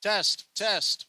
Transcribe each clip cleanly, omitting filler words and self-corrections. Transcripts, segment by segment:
Test, test.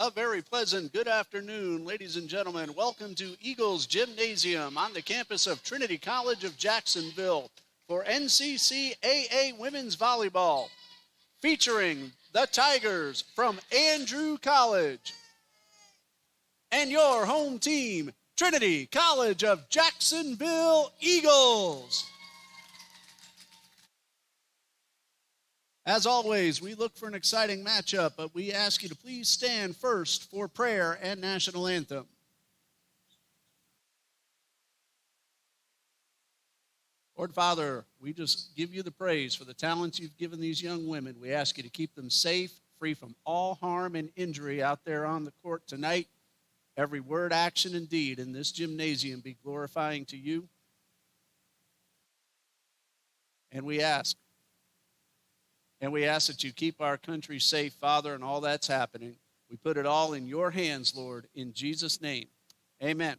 A very pleasant good afternoon, ladies and gentlemen. Welcome to Eagles Gymnasium on the campus of Trinity College of Jacksonville for NCCAA Women's Volleyball, featuring the Tigers from Andrew College and your home team, Trinity College of Jacksonville Eagles. As always, we look for an exciting matchup, but we ask you to please stand first for prayer and national anthem. Lord Father, we just give you the praise for the talents you've given these young women. We ask you to keep them safe, free from all harm and injury out there on the court tonight. Every word, action, and deed in this gymnasium be glorifying to you. And we ask that you keep our country safe, Father, and all that's happening. We put it all in your hands, Lord, in Jesus' name. Amen.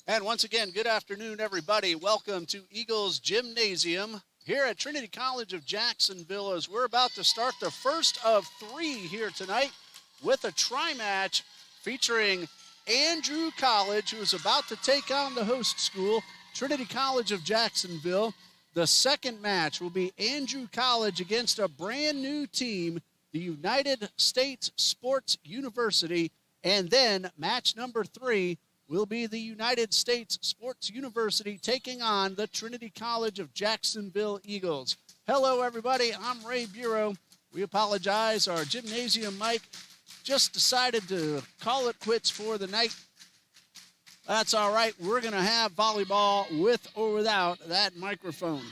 And once again, good afternoon, everybody. Welcome to Eagles Gymnasium here at Trinity College of Jacksonville as we're about to start the first of three here tonight with a tri-match featuring Andrew College, who is about to take on the host school, Trinity College of Jacksonville. The second match will be Andrew College against a brand new team, the United States Sports University. And then match number 3 will be the United States Sports University taking on the Trinity College of Jacksonville Eagles. Hello, everybody. I'm Ray Bureau. We apologize. Our gymnasium mic just decided to call it quits for the night. That's all right. We're going to have volleyball with or without that microphone.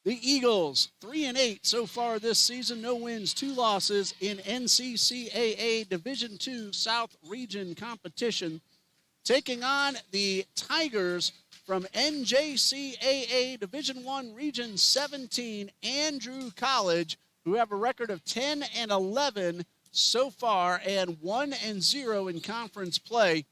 The Eagles, 3-8 so far this season. No wins, 2 losses in NCCAA Division II South Region competition. Taking on the Tigers from NJCAA Division I Region 17, Andrew College, who have a record of 10-11 so far and 1-0 in conference play.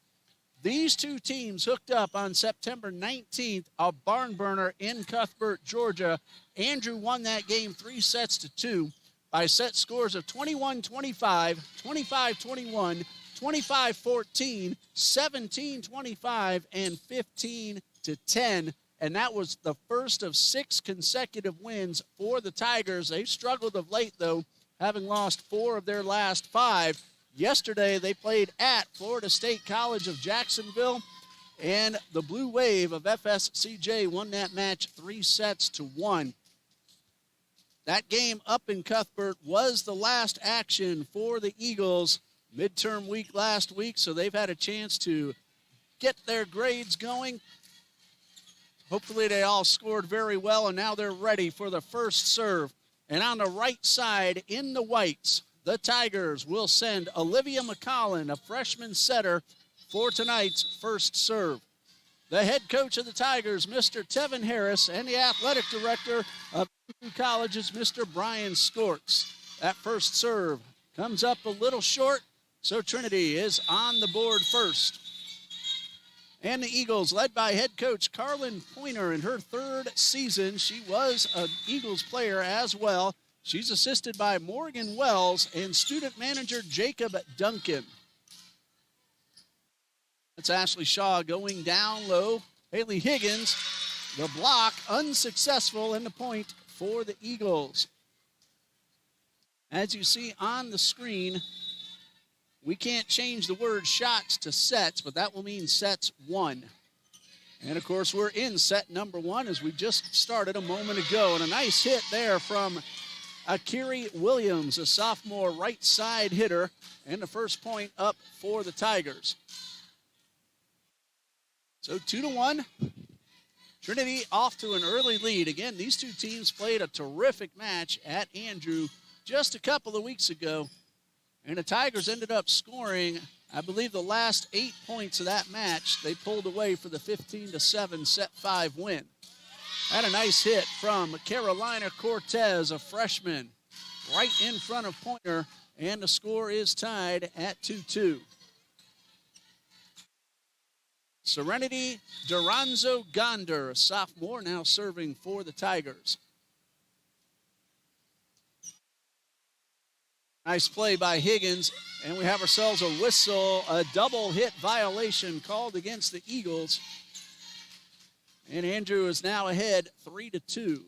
These two teams hooked up on September 19th, a barn burner in Cuthbert, Georgia. Andrew won that game 3-2 by set scores of 21-25, 25-21, 25-14, 17-25, and 15-10. And that was the first of 6 consecutive wins for the Tigers. They've struggled of late, though, having lost 4 of their last 5. Yesterday, they played at Florida State College of Jacksonville, and the Blue Wave of FSCJ won that match 3-1. That game up in Cuthbert was the last action for the Eagles midterm week last week, so they've had a chance to get their grades going. Hopefully, they all scored very well, and now they're ready for the first serve. And on the right side, in the whites, the Tigers will send Olivia McCollin, a freshman setter, for tonight's first serve. the head coach of the Tigers, Mr. Tevin Harris, and the athletic director of College is Mr. Brian Skorks. That first serve comes up a little short, so Trinity is on the board first. And the Eagles, led by head coach Carlin Pointer in her third season. She was an Eagles player as well. She's assisted by Morgan Wells and student manager Jacob Duncan. That's Ashley Shaw going down low. Haley Higgins, the block unsuccessful, and the point for the Eagles. As you see on the screen, we can't change the word shots to sets, but that will mean sets one. And, of course, we're in set number one as we just started a moment ago. And a nice hit there from Akiri Williams, a sophomore right side hitter, and the first point up for the Tigers. So 2-1. Trinity off to an early lead. Again, these two teams played a terrific match at Andrew just a couple of weeks ago. And the Tigers ended up scoring, I believe, the last 8 points of that match. They pulled away for the 15-7 set 5 win. Had a nice hit from Carolina Cortez, a freshman, right in front of Pointer, and the score is tied at 2-2. Serenity Duranzo Gonder, a sophomore, now serving for the Tigers. Nice play by Higgins, and we have ourselves a whistle, a double hit violation called against the Eagles. And Andrew is now ahead 3-2.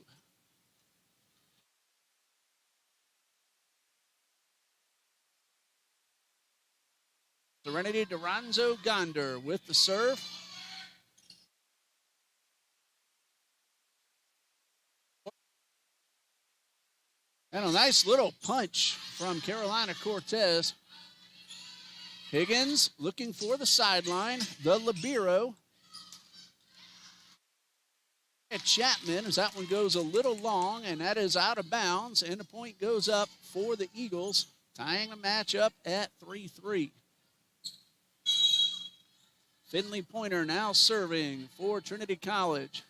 Serenity Duranzo Gonder with the serve. And a nice little punch from Carolina Cortez. Higgins looking for the sideline. The libero. Chapman, as that one goes a little long, and that is out of bounds. And the point goes up for the Eagles, tying the match up at 3-3. Finley Pointer now serving for Trinity College.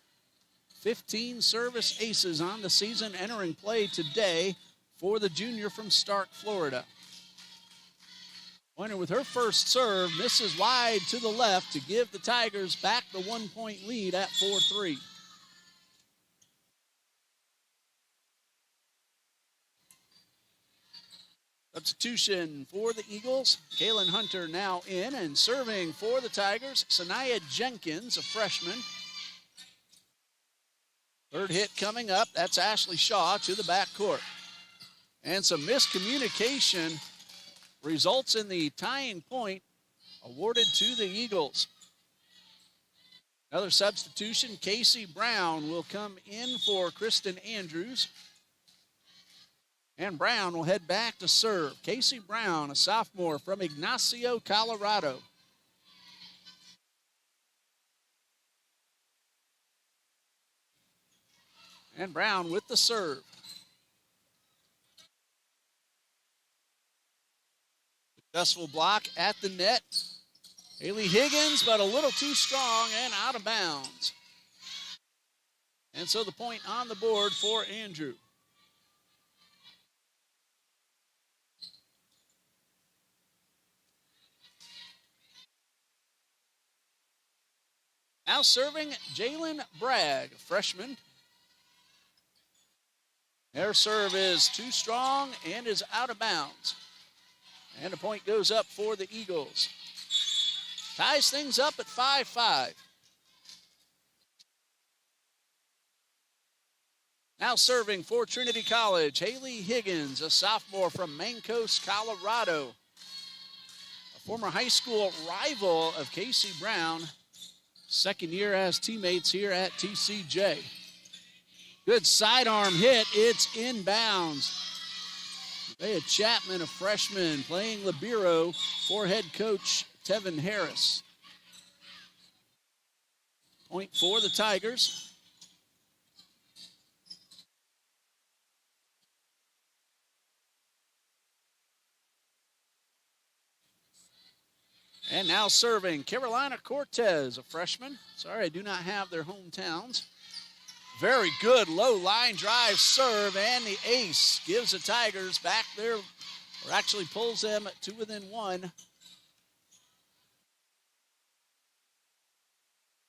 15 service aces on the season, entering play today for the junior from Stark, Florida. Pointer with her first serve misses wide to the left to give the Tigers back the 1 point lead at 4-3. Substitution for the Eagles. Kaylin Hunter now in, and serving for the Tigers, Sanaya Jenkins, a freshman. Third hit coming up. That's Ashley Shaw to the backcourt. And some miscommunication results in the tying point awarded to the Eagles. Another substitution. Casey Brown will come in for Kristen Andrews. And Brown will head back to serve. Casey Brown, a sophomore from Ignacio, Colorado. And Brown with the serve. Successful block at the net. Haley Higgins, but a little too strong and out of bounds. And so the point on the board for Andrew. Now serving Jalen Bragg, a freshman. Their serve is too strong and is out of bounds. And the point goes up for the Eagles. Ties things up at 5-5. Now serving for Trinity College, Haley Higgins, a sophomore from Mancos, Colorado. A former high school rival of Casey Brown. Second year as teammates here at TCJ. Good sidearm hit. It's inbounds. They had Chapman, a freshman, playing libero for head coach Tevin Harris. Point for the Tigers. And now serving Carolina Cortez, a freshman. Sorry, I do not have their hometowns. Very good low line drive serve, and the ace gives the Tigers back there, or actually pulls them to within one.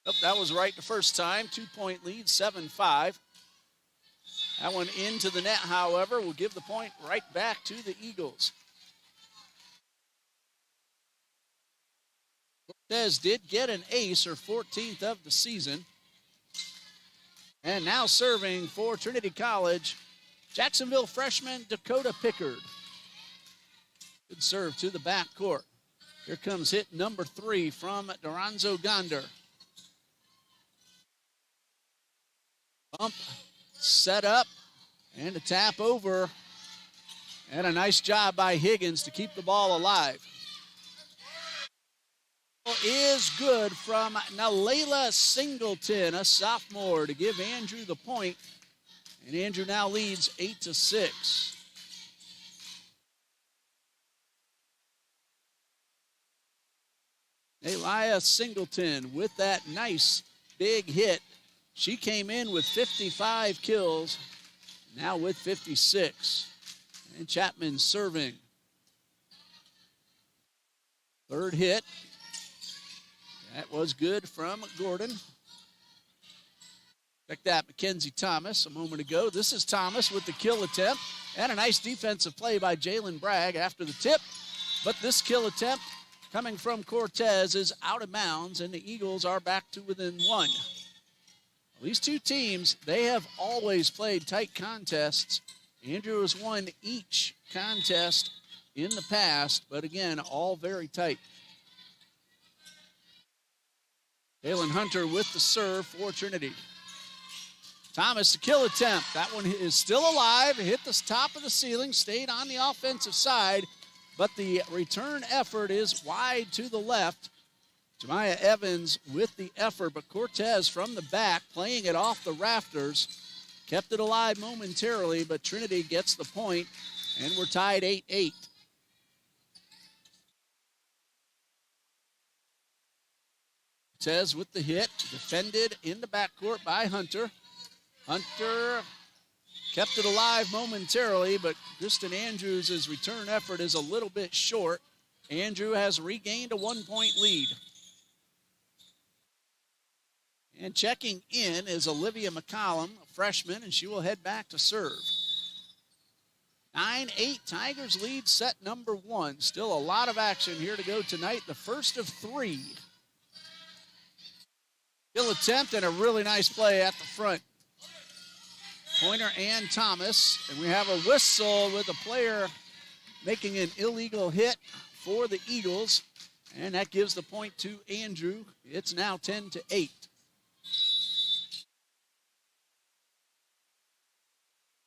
Oh, that was right the first time. 2-point lead, 7-5. That one into the net, however, will give the point right back to the Eagles. Cortez did get an ace, her 14th of the season. And now serving for Trinity College, Jacksonville freshman Dakota Pickard. Good serve to the backcourt. Here comes hit number 3 from Doranzo Gonder. Bump, set up, and a tap over. And a nice job by Higgins to keep the ball alive. Is good from Nalayla Singleton, a sophomore, to give Andrew the point. And Andrew now leads 8-6. Nalayla Singleton with that nice big hit. She came in with 55 kills, now with 56. And Chapman serving. Third hit. That was good from Gordon. Check that, Mackenzie Thomas a moment ago. This is Thomas with the kill attempt. And a nice defensive play by Jalen Bragg after the tip. But this kill attempt coming from Cortez is out of bounds, and the Eagles are back to within one. These two teams, they have always played tight contests. Andrew has won each contest in the past, but again, all very tight. Jalen Hunter with the serve for Trinity. Thomas, the kill attempt. That one is still alive. Hit the top of the ceiling, stayed on the offensive side, but the return effort is wide to the left. Jemiah Evans with the effort, but Cortez from the back playing it off the rafters. Kept it alive momentarily, but Trinity gets the point, and we're tied 8-8. Cortez with the hit, defended in the backcourt by Hunter. Hunter kept it alive momentarily, but Kristen Andrews' return effort is a little bit short. Andrew has regained a 1-point lead. And checking in is Olivia McCollum, a freshman, and she will head back to serve. 9-8, Tigers lead set number 1. Still a lot of action here to go tonight, the first of 3. Kill attempt and a really nice play at the front. Pointer and Thomas, and we have a whistle with a player making an illegal hit for the Eagles, and that gives the point to Andrew. It's now 10-8.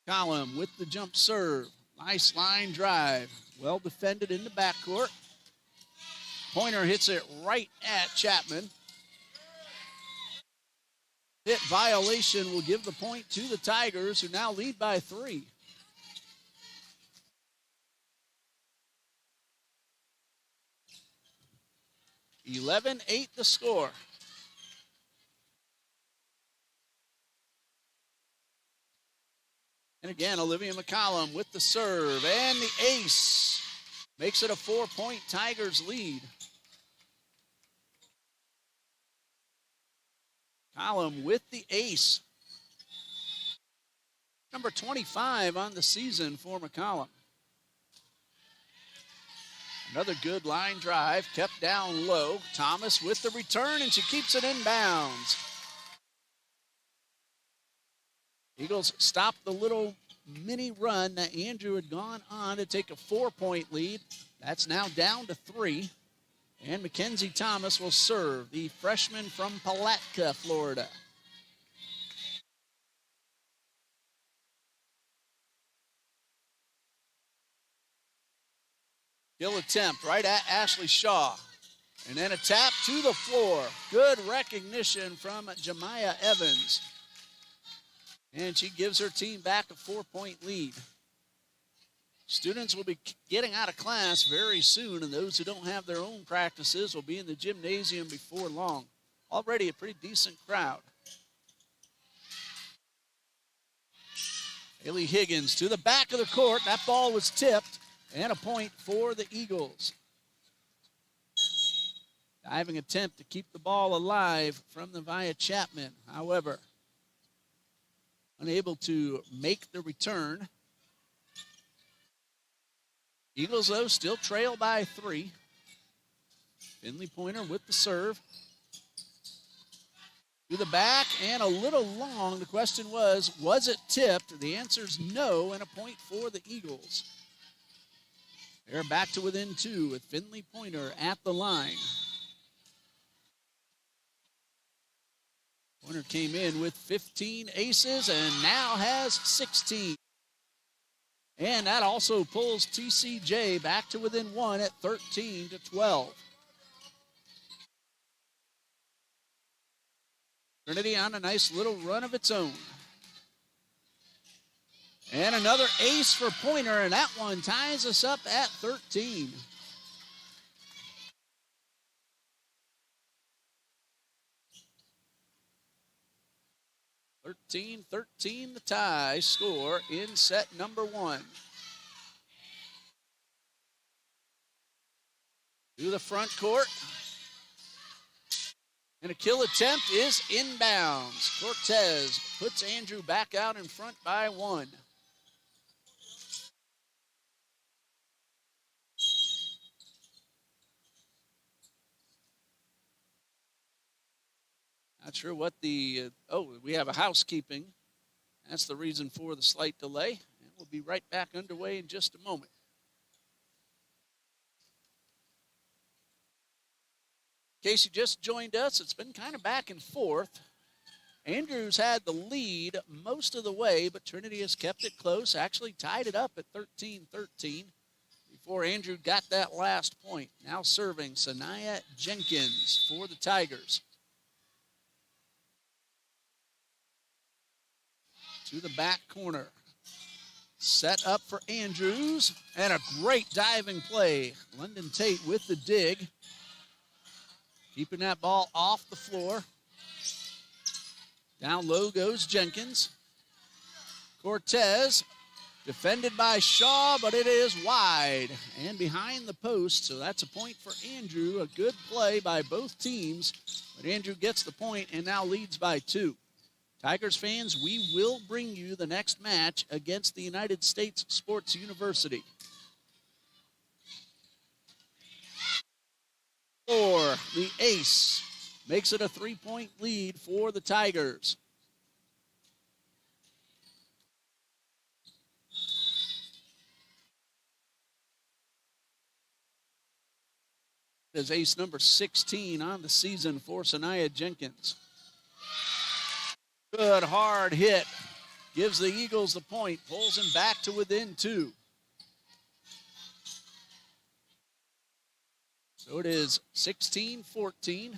Collum with the jump serve. Nice line drive. Well defended in the backcourt. Pointer hits it right at Chapman. Hit violation will give the point to the Tigers, who now lead by 3. (11-8) the score. And again, Olivia McCollum with the serve, and the ace makes it a 4-point Tigers lead. Collum with the ace. Number 25 on the season for McCollum. Another good line drive, kept down low. Thomas with the return, and she keeps it inbounds. Eagles stop the little mini run that Andrew had gone on to take a 4-point lead. That's now down to 3. And Mackenzie Thomas will serve, the freshman from Palatka, Florida. Kill attempt right at Ashley Shaw. And then a tap to the floor. Good recognition from Jemiah Evans. And she gives her team back a 4-point lead. Students will be getting out of class very soon, and those who don't have their own practices will be in the gymnasium before long. Already a pretty decent crowd. Haley Higgins to the back of the court. That ball was tipped, and a point for the Eagles. Diving attempt to keep the ball alive from the Via Chapman. However, unable to make the return. Eagles, though, still trail by 3. Finley Pointer with the serve. To the back and a little long. The question was it tipped? The answer is no, and a point for the Eagles. They're back to within 2 with Finley Pointer at the line. Pointer came in with 15 aces and now has 16. And that also pulls TCJ back to within 1 at 13-12. Trinity on a nice little run of its own. And another ace for Pointer, and that one ties us up at 13. (13-13) the tie score in set number 1. To the front court. And a kill attempt is inbounds. Cortez puts Andrew back out in front by 1. Not sure what the, we have a housekeeping. That's the reason for the slight delay. And we'll be right back underway in just a moment. In case you just joined us, it's been kind of back and forth. Andrews had the lead most of the way, but Trinity has kept it close, actually tied it up at 13-13 before Andrew got that last point. Now serving Sanaya Jenkins for the Tigers. To the back corner. Set up for Andrews, and a great diving play. London Tate with the dig. Keeping that ball off the floor. Down low goes Jenkins. Cortez defended by Shaw, but it is wide and behind the post, so that's a point for Andrew. A good play by both teams, but Andrew gets the point and now leads by 2. Tigers fans, we will bring you the next match against the United States Sports University. For the ace, makes it a 3-point lead for the Tigers. Is ace number 16 on the season for Sanaya Jenkins. Good hard hit. Gives the Eagles the point. Pulls them back to within 2. So it is 16-14.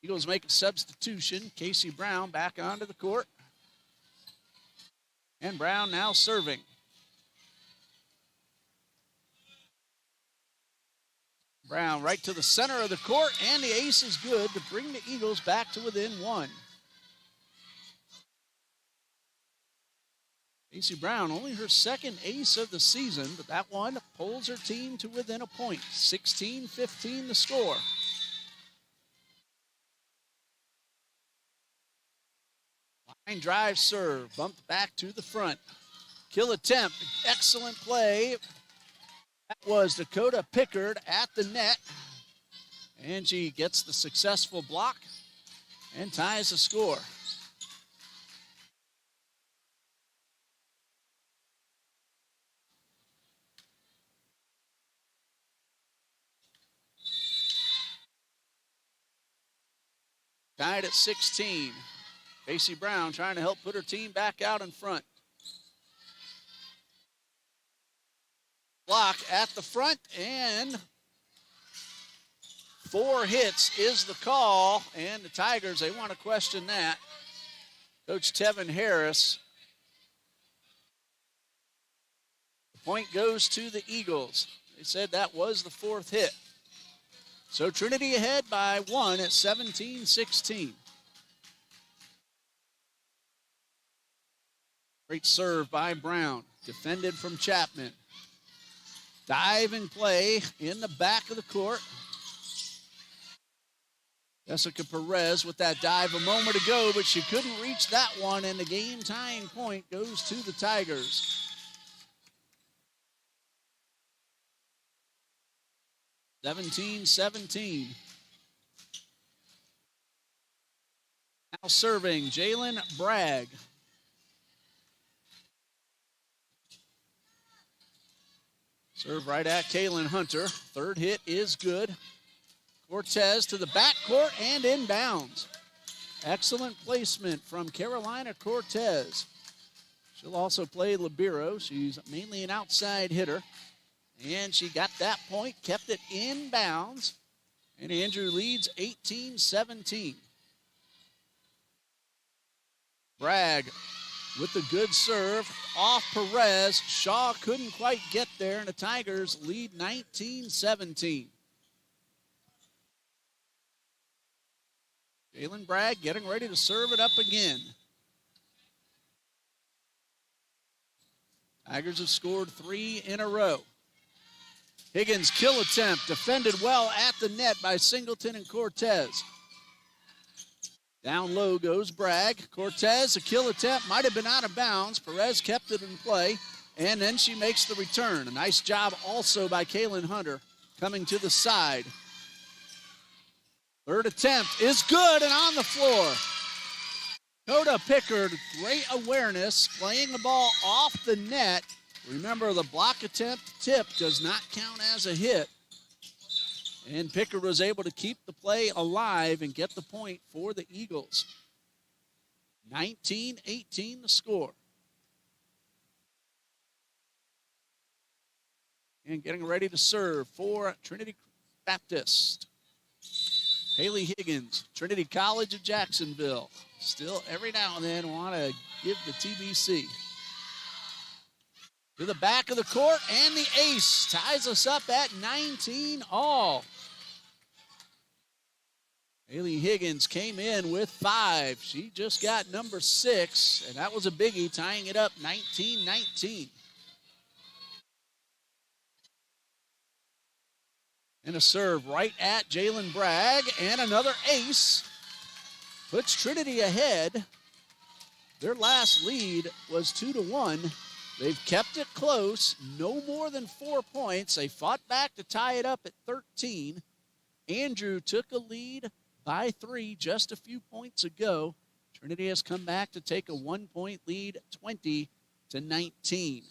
Eagles make a substitution. Casey Brown back onto the court. And Brown now serving. Brown right to the center of the court, and the ace is good to bring the Eagles back to within 1. Casey Brown, only her second ace of the season, but that one pulls her team to within a point. 16-15 the score. Line drive serve, bumped back to the front. Kill attempt, excellent play. That was Dakota Pickard at the net. And she gets the successful block and ties the score. Tied at 16. Casey Brown trying to help put her team back out in front. Block at the front, and 4 hits is the call, and the Tigers, they want to question that. Coach Tevin Harris Point goes to the Eagles. They said that was the fourth hit. So Trinity ahead by 1 at 17-16. Great serve by Brown. Defended from Chapman. Dive and play in the back of the court. Jessica Perez with that dive a moment ago, but she couldn't reach that one, and the game-tying point goes to the Tigers. 17-17. Now serving, Jalen Bragg. Serve right at Kaylin Hunter. Third hit is good. Cortez to the backcourt and inbounds. Excellent placement from Carolina Cortez. She'll also play libero. She's mainly an outside hitter. And she got that point, kept it inbounds. And Andrew leads 18-17. Bragg with the good serve off Perez. Shaw couldn't quite get there, and the Tigers lead 19-17. Jalen Bragg getting ready to serve it up again. Tigers have scored 3 in a row. Higgins' kill attempt defended well at the net by Singleton and Cortez. Down low goes Bragg. Cortez, a kill attempt, might have been out of bounds. Perez kept it in play, and then she makes the return. A nice job also by Kaylin Hunter coming to the side. Third attempt is good and on the floor. Coda Pickard, great awareness, playing the ball off the net. Remember, the block attempt tip does not count as a hit. And Pickard was able to keep the play alive and get the point for the Eagles. 19-18 the score. And getting ready to serve for Trinity Baptist. Haley Higgins, Trinity College of Jacksonville. Still every now and then want to give the TBC. To the back of the court, and the ace ties us up at 19 all. Haley Higgins came in with 5. She just got number 6, and that was a biggie, tying it up 19-19. And a serve right at Jalen Bragg, and another ace puts Trinity ahead. Their last lead was 2-1. They've kept it close, no more than 4 points. They fought back to tie it up at 13. Andrew took a lead by 3 just a few points ago. Trinity has come back to take a 1-point lead, 20-19.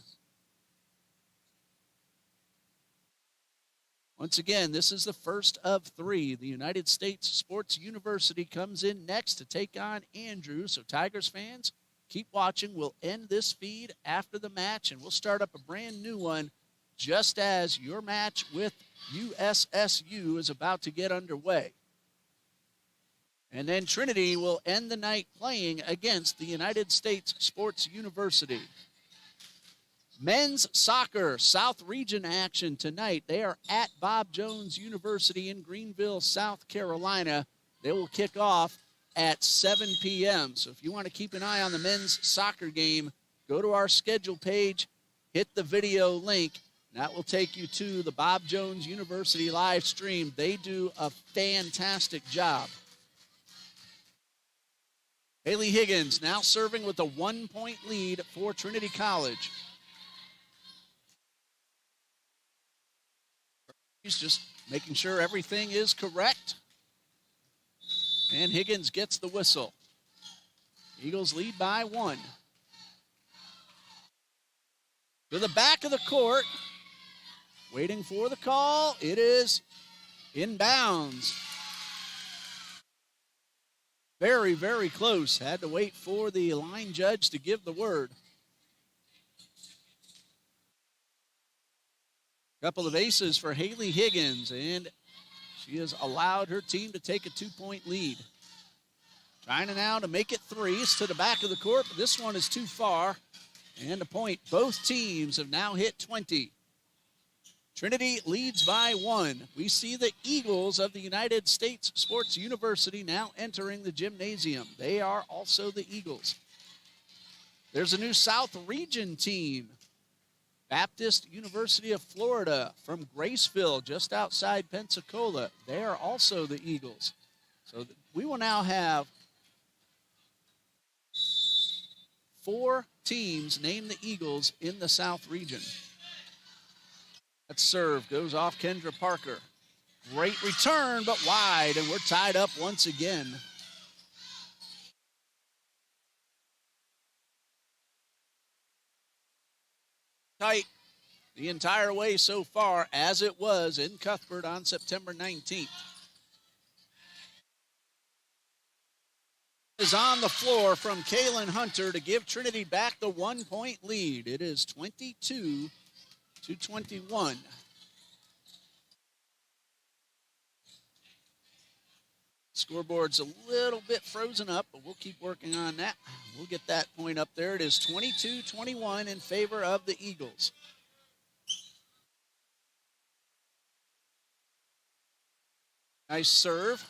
Once again, this is the first of 3. The United States Sports University comes in next to take on Andrew. So Tigers fans, keep watching. We'll end this feed after the match, and we'll start up a brand new one just as your match with USSU is about to get underway. And then Trinity will end the night playing against the United States Sports University. Men's soccer, South Region action tonight. They are at Bob Jones University in Greenville, South Carolina. They will kick off at 7 p.m. So if you want to keep an eye on the men's soccer game, go to our schedule page, hit the video link. That will take you to the Bob Jones University live stream. They do a fantastic job. Haley Higgins now serving with a 1-point lead for Trinity College. He's just making sure everything is correct. And Higgins gets the whistle. Eagles lead by 1. To the back of the court. Waiting for the call. It is inbounds. Very, very close. Had to wait for the line judge to give the word. Couple of aces for Haley Higgins, and she has allowed her team to take a 2-point lead. Trying now to make it 3. It's to the back of the court, but this one is too far. and a point. Both teams have now hit 20. Trinity leads by 1. We see the Eagles of the United States Sports University now entering the gymnasium. They are also the Eagles. There's a new South Region team. Baptist University of Florida from Graceville, just outside Pensacola. They are also the Eagles. So we will now have 4 teams named the Eagles in the South Region. That serve goes off Kendra Parker. Great return, but wide, and we're tied up once again. Tight the entire way so far, as it was in Cuthbert on September 19th. Is on the floor from Kaylin Hunter to give Trinity back the 1-point lead. It is 22-21. Scoreboard's a little bit frozen up, but we'll keep working on that. We'll get that point up there. It is 22-21 in favor of the Eagles. Nice serve.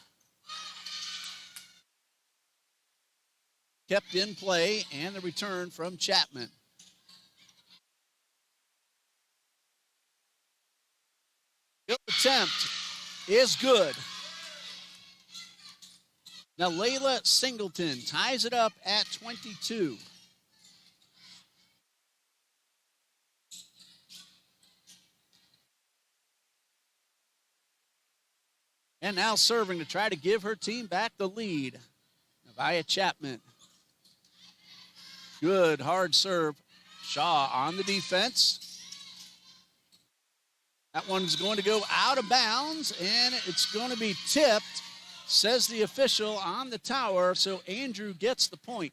Kept in play, and the return from Chapman. Good attempt is good. Now Layla Singleton ties it up at 22. And now serving to try to give her team back the lead. Nevaeh Chapman. Good hard serve. Shaw on the defense. That one's going to go out of bounds, and it's going to be tipped, says the official on the tower, so Andrew gets the point.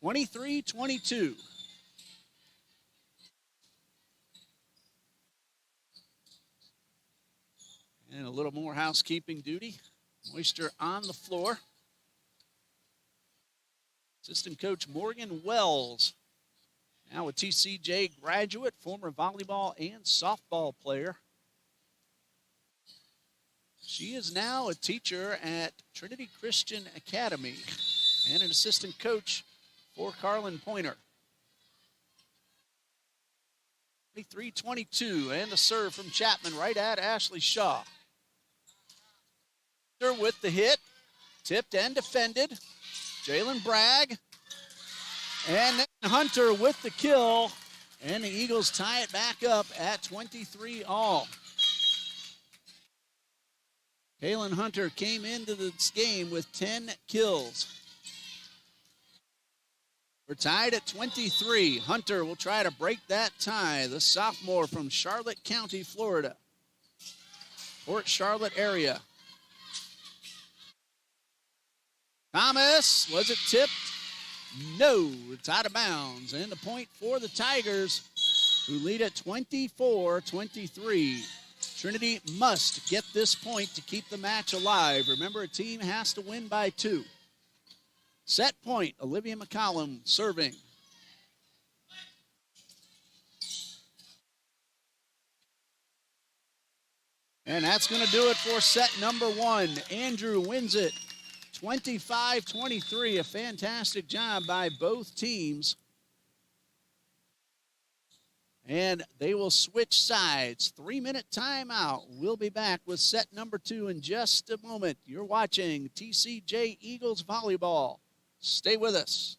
23-22. And a little more housekeeping duty. Moisture on the floor. Assistant coach Morgan Wells, now a TCJ graduate, former volleyball and softball player. She is now a teacher at Trinity Christian Academy and an assistant coach for Carlin Pointer. 23-22, and the serve from Chapman right at Ashley Shaw. With the hit, tipped and defended. Jalen Bragg, and then Hunter with the kill, and the Eagles tie it back up at 23 all. Kaylin Hunter came into this game with 10 kills. We're tied at 23. Hunter will try to break that tie, the sophomore from Charlotte County, Florida. Port Charlotte area. Thomas, was it tipped? No, it's out of bounds. And the point for the Tigers, who lead at 24-23. Trinity must get this point to keep the match alive. Remember, a team has to win by 2. Set point, Olivia McCollum serving. And that's going to do it for set number 1. Andrew wins it 25-23, a fantastic job by both teams. And they will switch sides. 3-minute timeout. We'll be back with set number 2 in just a moment. You're watching TCJ Eagles Volleyball. Stay with us.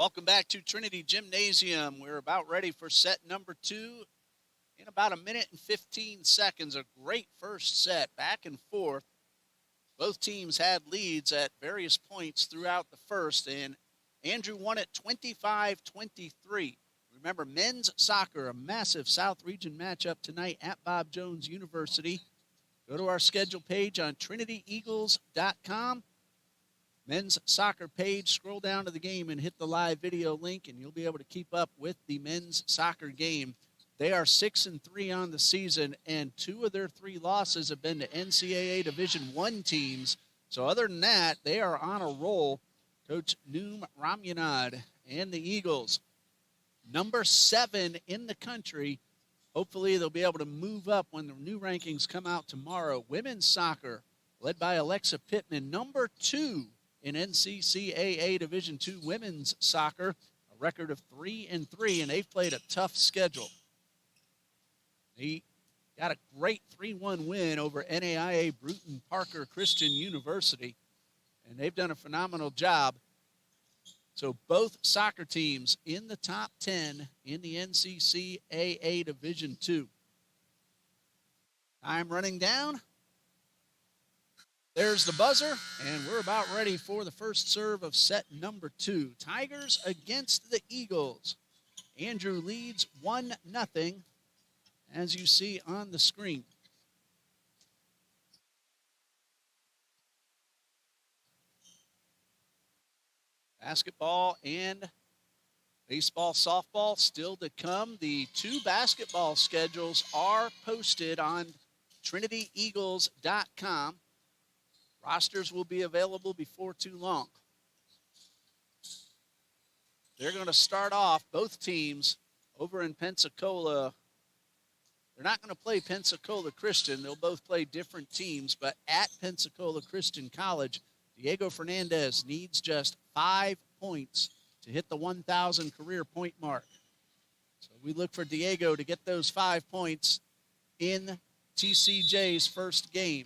Welcome back to Trinity Gymnasium. We're about ready for set number 2 in about a minute and 15 seconds. A great first set, back and forth. Both teams had leads at various points throughout the first, and Andrew won it 25-23. Remember, men's soccer, a massive South Region matchup tonight at Bob Jones University. Go to our schedule page on TrinityEagles.com. Men's soccer page, scroll down to the game and hit the live video link, and you'll be able to keep up with the men's soccer game. They are 6-3 on the season, and 2 of their 3 losses have been to NCAA Division I teams. So other than that, they are on a roll. Coach Noom Ramyanad and the Eagles, number 7 in the country. Hopefully they'll be able to move up when the new rankings come out tomorrow. Women's soccer, led by Alexa Pittman, number 2 in NCCAA Division II women's soccer, a record of 3-3, and they've played a tough schedule. They got a great 3-1 win over NAIA Bruton Parker Christian University, and they've done a phenomenal job. So both soccer teams in the top 10 in the NCCAA Division II. Time running down. There's the buzzer, and we're about ready for the first serve of set number 2. Tigers against the Eagles. Andrew leads 1-0, as you see on the screen. Basketball and baseball, softball still to come. The 2 basketball schedules are posted on TrinityEagles.com. Rosters will be available before too long. They're going to start off, both teams, over in Pensacola. They're not going to play Pensacola Christian. They'll both play different teams, but at Pensacola Christian College, Diego Fernandez needs just 5 points to hit the 1,000 career point mark. So we look for Diego to get those 5 points in TCJ's first game.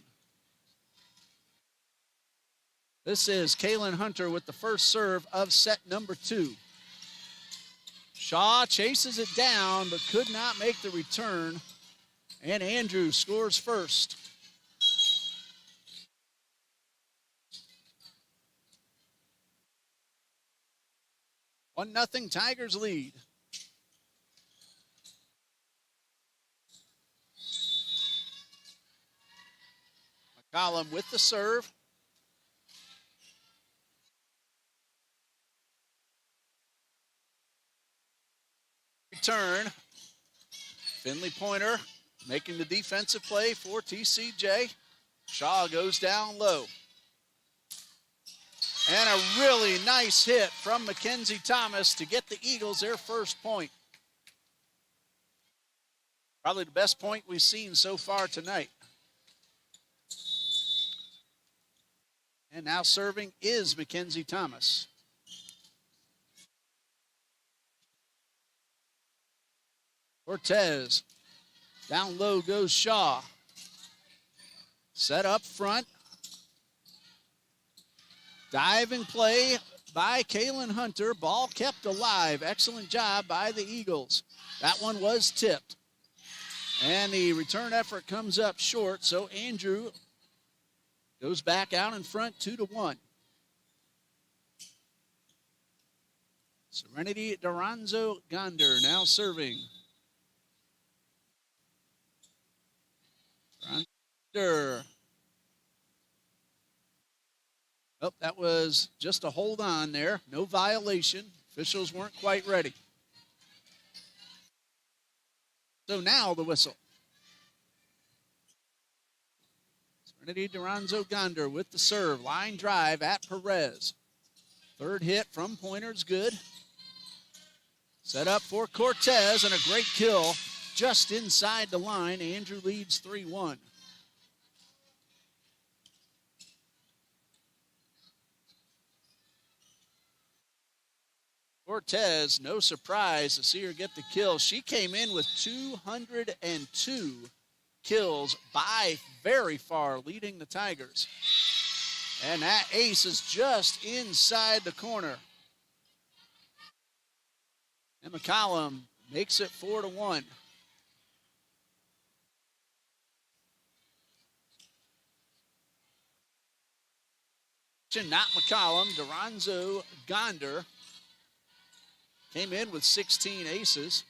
This is Kaylin Hunter with the first serve of set number 2. Shaw chases it down but could not make the return, and Andrew scores first. One nothing Tigers lead. McCollum with the serve. Return. Finley Pointer making the defensive play for TCJ. Shaw goes down low. And a really nice hit from Mackenzie Thomas to get the Eagles their first point. Probably the best point we've seen so far tonight. And now serving is Mackenzie Thomas. Cortez. Down low goes Shaw. Set up front. Dive and play by Kaylin Hunter. Ball kept alive. Excellent job by the Eagles. That one was tipped. And the return effort comes up short, so Andrew goes back out in front 2-1. Serenity Duranzo Gonder now serving. Gonder. Oh, that was just a hold on there. No violation. Officials weren't quite ready. So now the whistle. Serenity Duranzo Gonder with the serve. Line drive at Perez. Third hit from Pointer's good. Set up for Cortez and a great kill just inside the line. Andrew leads 3-1. Cortez, no surprise to see her get the kill. She came in with 202 kills by very far, leading the Tigers. And that ace is just inside the corner. And McCollum makes it 4-1. Not McCollum, Duranzo Gonder came in with 16 aces.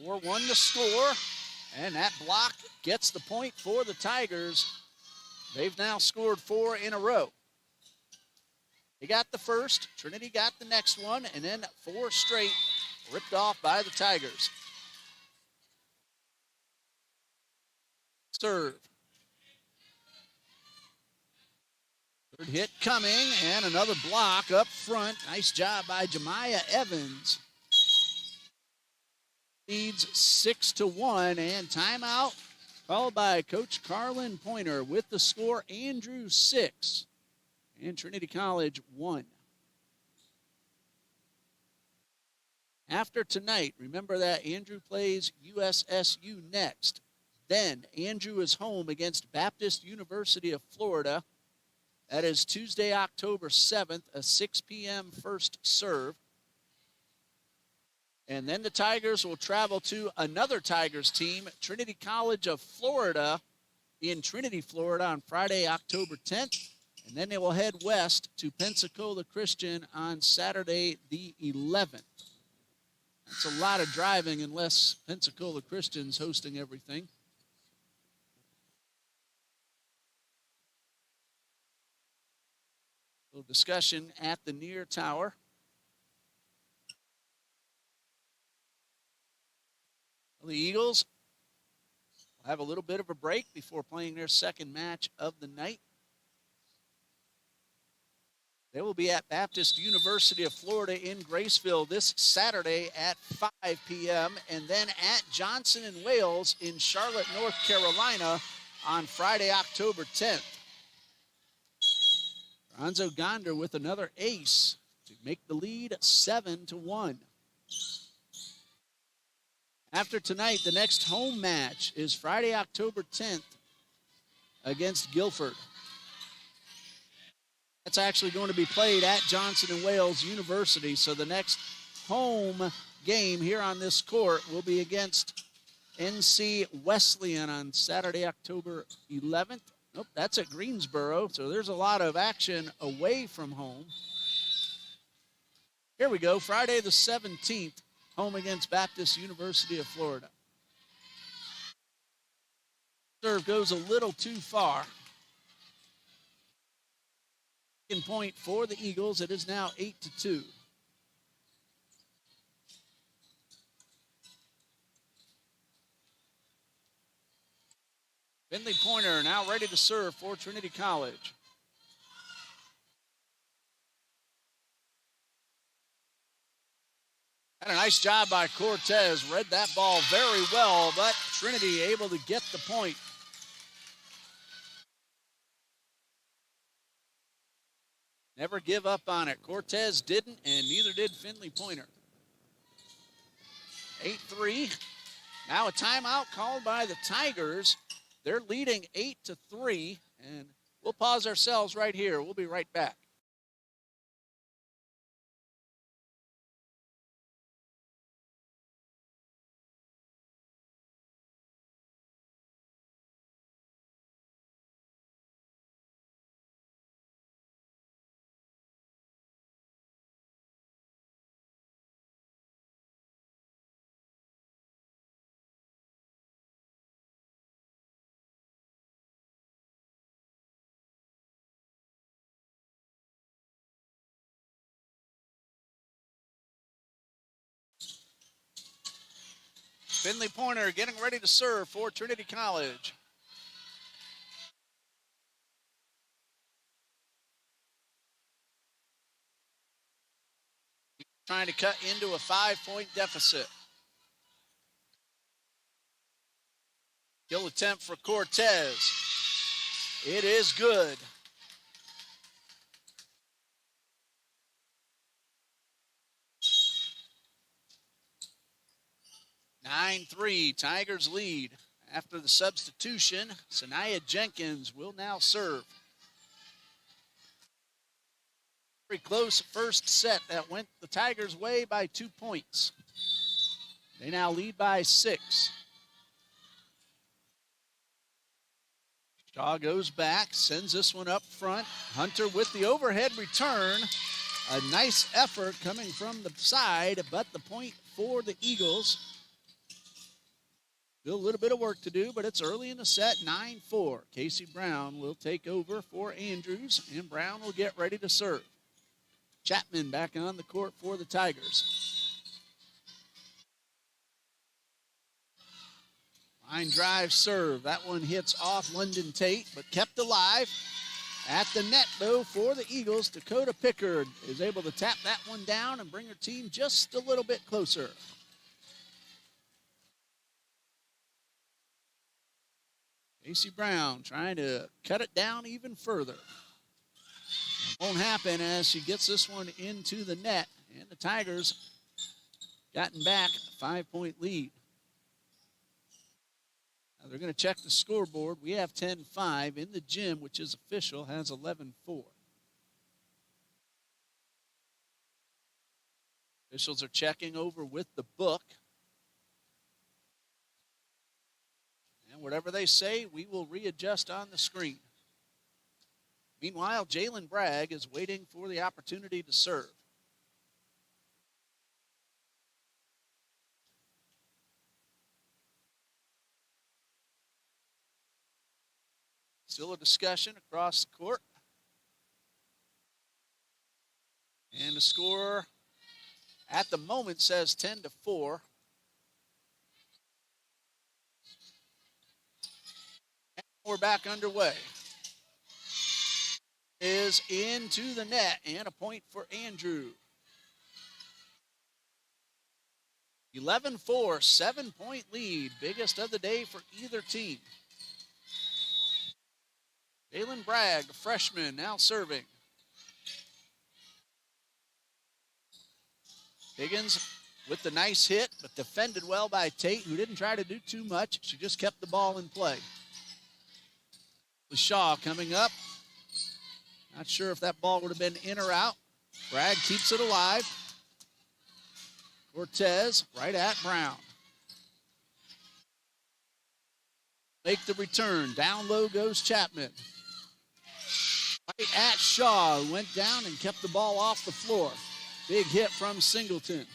4-1 to score, and that block gets the point for the Tigers. They've now scored 4 in a row. They got the first, Trinity got the next one, and then 4 straight ripped off by the Tigers. Serve. Third hit coming, and another block up front. Nice job by Jemiah Evans. Leads 6-1, and timeout called by Coach Carlin Pointer with the score Andrew 6 and Trinity College 1. After tonight, remember that Andrew plays USSU next. Then Andrew is home against Baptist University of Florida. That is Tuesday, October 7th, a 6 p.m. first serve. And then the Tigers will travel to another Tigers team, Trinity College of Florida, in Trinity, Florida on Friday, October 10th. And then they will head west to Pensacola Christian on Saturday, the 11th. That's a lot of driving unless Pensacola Christian's hosting everything. A little discussion at the near tower. The Eagles will have a little bit of a break before playing their second match of the night. They will be at Baptist University of Florida in Graceville this Saturday at 5 p.m. and then at Johnson & Wales in Charlotte, North Carolina on Friday, October 10th. Ronzo Gonder with another ace to make the lead 7-1. After tonight, the next home match is Friday, October 10th against Guilford. That's actually going to be played at Johnson & Wales University, so the next home game here on this court will be against NC Wesleyan on Saturday, October 11th. Nope, that's at Greensboro, so there's a lot of action away from home. Here we go, Friday the 17th. Home against Baptist University of Florida. Serve goes a little too far. Second point for the Eagles. It is now 8-2. Finley Pointer now ready to serve for Trinity College. And a nice job by Cortez. Read that ball very well, but Trinity able to get the point. Never give up on it. Cortez didn't, and neither did Finley Pointer. 8-3. Now a timeout called by the Tigers. They're leading 8-3, and we'll pause ourselves right here. We'll be right back. Finley Pointer getting ready to serve for Trinity College. Trying to cut into a 5-point deficit. Kill attempt for Cortez. It is good. (9-3), Tigers lead. After the substitution, Sanaya Jenkins will now serve. Very close first set that went the Tigers' way by 2 points. They now lead by 6. Shaw goes back, sends this one up front. Hunter with the overhead return. A nice effort coming from the side, but the point for the Eagles. Still a little bit of work to do, but it's early in the set, 9-4. Casey Brown will take over for Andrews, and Brown will get ready to serve. Chapman back on the court for the Tigers. Line drive serve. That one hits off London Tate, but kept alive. At the net, though, for the Eagles, Dakota Pickard is able to tap that one down and bring her team just a little bit closer. Casey Brown trying to cut it down even further. Won't happen as she gets this one into the net. And the Tigers gotten back a 5-point lead. Now they're going to check the scoreboard. We have 10-5 in the gym, which is official, has 11-4. Officials are checking over with the book. And whatever they say, we will readjust on the screen. Meanwhile, Jalen Bragg is waiting for the opportunity to serve. Still a discussion across the court. And the score at the moment says 10-4. And we're back underway. Is into the net, and a point for Andrew. 11-4, 7-point lead, biggest of the day for either team. Jalen Bragg, a freshman, now serving. Higgins with the nice hit, but defended well by Tate, who didn't try to do too much. She just kept the ball in play. Shaw coming up. Not sure if that ball would have been in or out. Bragg keeps it alive. Cortez right at Brown. Make the return. Down low goes Chapman. Right at Shaw. Went down and kept the ball off the floor. Big hit from Singleton.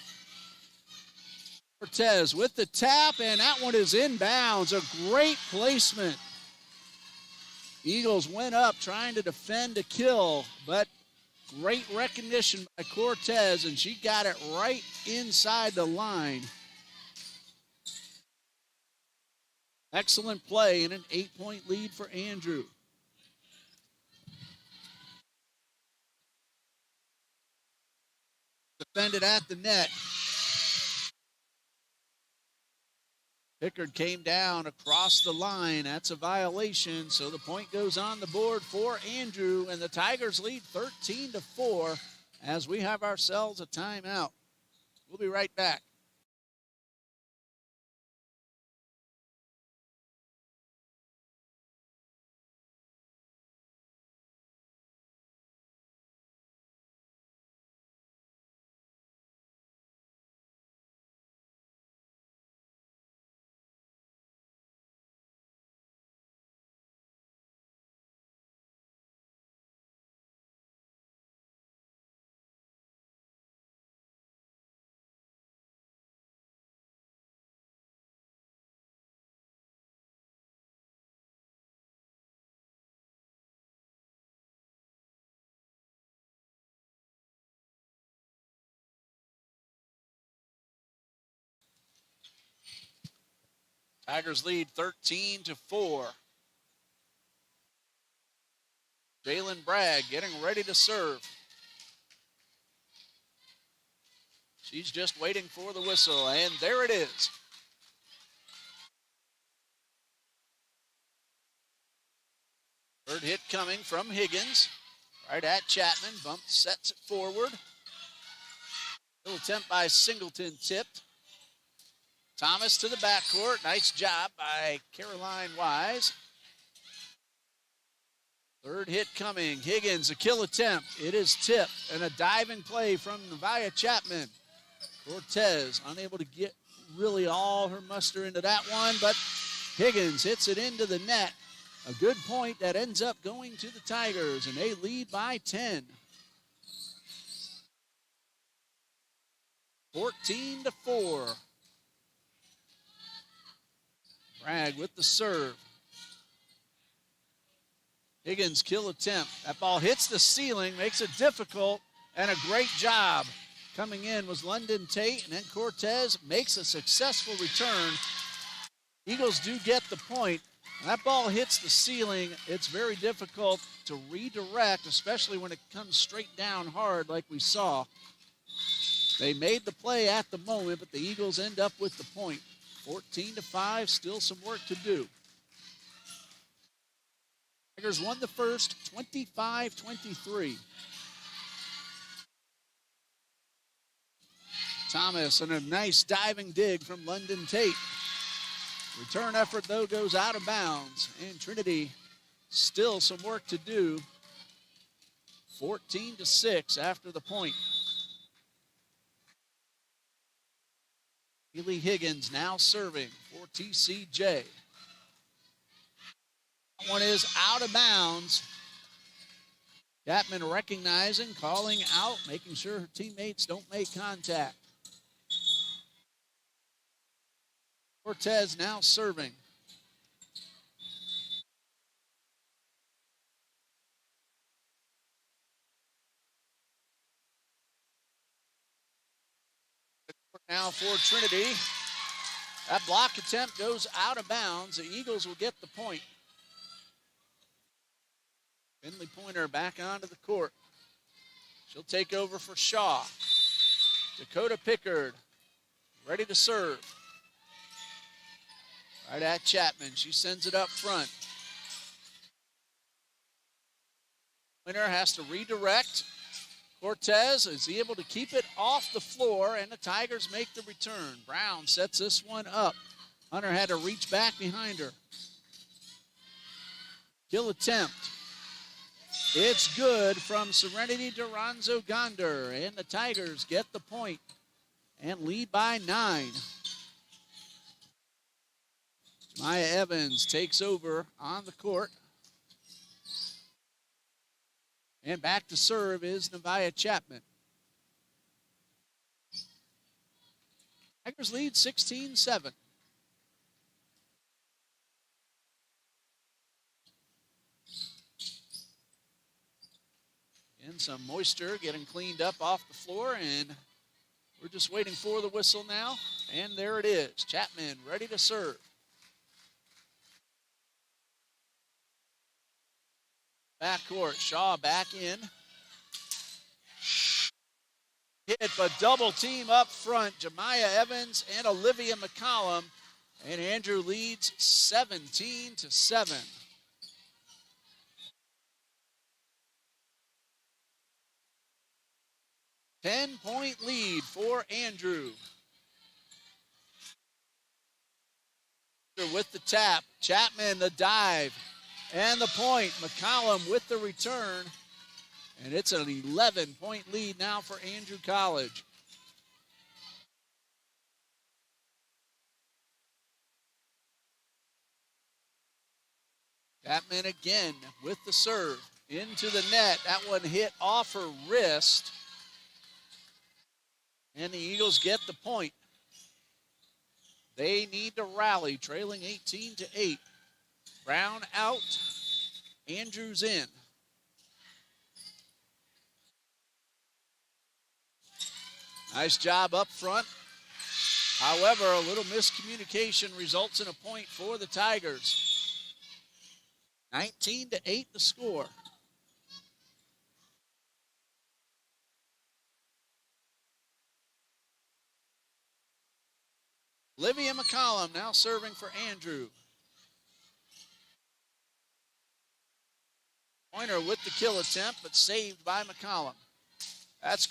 Cortez with the tap, and that one is inbounds. A great placement. Eagles went up trying to defend a kill, but great recognition by Cortez, and she got it right inside the line. Excellent play and an 8-point lead for Andrew. Defended at the net. Pickard came down across the line. That's a violation, so the point goes on the board for Andrew, and the Tigers lead 13-4 as we have ourselves a timeout. We'll be right back. Tigers lead 13-4. Jalen Bragg getting ready to serve. She's just waiting for the whistle, and there it is. Third hit coming from Higgins. Right at Chapman. Bump sets it forward. Little attempt by Singleton tipped. Thomas to the backcourt. Nice job by Caroline Wise. Third hit coming. Higgins, a kill attempt. It is tipped, and a diving play from Nevaeh Chapman. Cortez unable to get really all her muster into that one, but Higgins hits it into the net. A good point that ends up going to the Tigers, and they lead by 10. 14-4. Bragg with the serve. Higgins kill attempt. That ball hits the ceiling, makes it difficult, and a great job. Coming in was London Tate, and then Cortez makes a successful return. Eagles do get the point. When that ball hits the ceiling, it's very difficult to redirect, especially when it comes straight down hard like we saw. They made the play at the moment, but the Eagles end up with the point. 14-5, still some work to do. Tigers won the first, 25-23. Thomas and a nice diving dig from London Tate. Return effort, though, goes out of bounds. And Trinity still some work to do. 14-6 after the point. Haley Higgins now serving for TCJ. That one is out of bounds. Chapman recognizing, calling out, making sure her teammates don't make contact. Cortez now serving. Now for Trinity. That block attempt goes out of bounds. The Eagles will get the point. Finley Pointer back onto the court. She'll take over for Shaw. Dakota Pickard ready to serve. Right at Chapman. She sends it up front. Pointer has to redirect. Cortez is able to keep it off the floor, and the Tigers make the return. Brown sets this one up. Hunter had to reach back behind her. Kill attempt. It's good from Serenity Duranzo-Gonder, and the Tigers get the point and lead by 9. Maya Evans takes over on the court. And back to serve is Nevaeh Chapman. Tigers lead 16-7. And some moisture getting cleaned up off the floor, and we're just waiting for the whistle now. And there it is. Chapman ready to serve. Backcourt, Shaw back in. Hit, but double team up front. Jemiah Evans and Olivia McCollum. And Andrew leads 17-7. Ten-point lead for Andrew. With the tap, Chapman the dive. And the point, McCollum with the return. And it's an 11-point lead now for Andrew College. Chapman again with the serve. Into the net. That one hit off her wrist. And the Eagles get the point. They need to rally, trailing 18-8. Brown out, Andrews in. Nice job up front. However, a little miscommunication results in a point for the Tigers. 19-8 the score. Olivia McCollum now serving for Andrew. Pointer with the kill attempt, but saved by McCollum. That's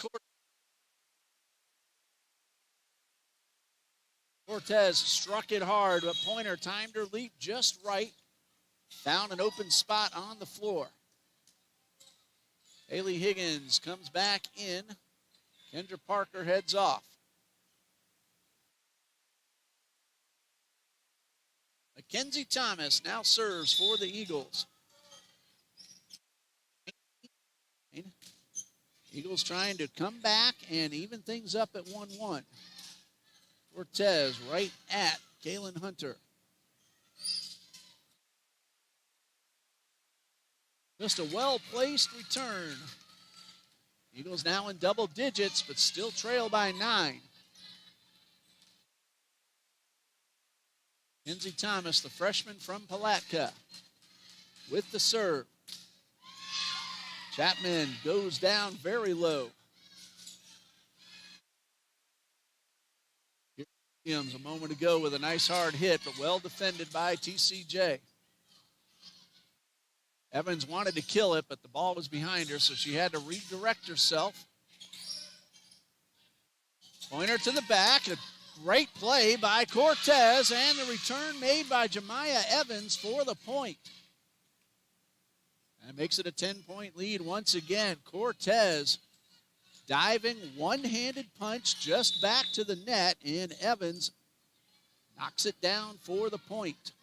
Cortez struck it hard, but Pointer timed her leap just right. Found an open spot on the floor. Haley Higgins comes back in. Kendra Parker heads off. Mackenzie Thomas now serves for the Eagles. Eagles trying to come back and even things up at 1-1. Cortez right at Kaylin Hunter. Just a well-placed return. Eagles now in double digits, but still trail by 9. Kenzie Thomas, the freshman from Palatka, with the serve. Chapman goes down very low. Williams a moment ago with a nice hard hit, but well defended by TCJ. Evans wanted to kill it, but the ball was behind her, so she had to redirect herself. Pointer to the back, a great play by Cortez, and the return made by Jemiah Evans for the point. That makes it a 10-point lead once again. Cortez diving one-handed punch just back to the net, and Evans knocks it down for the point.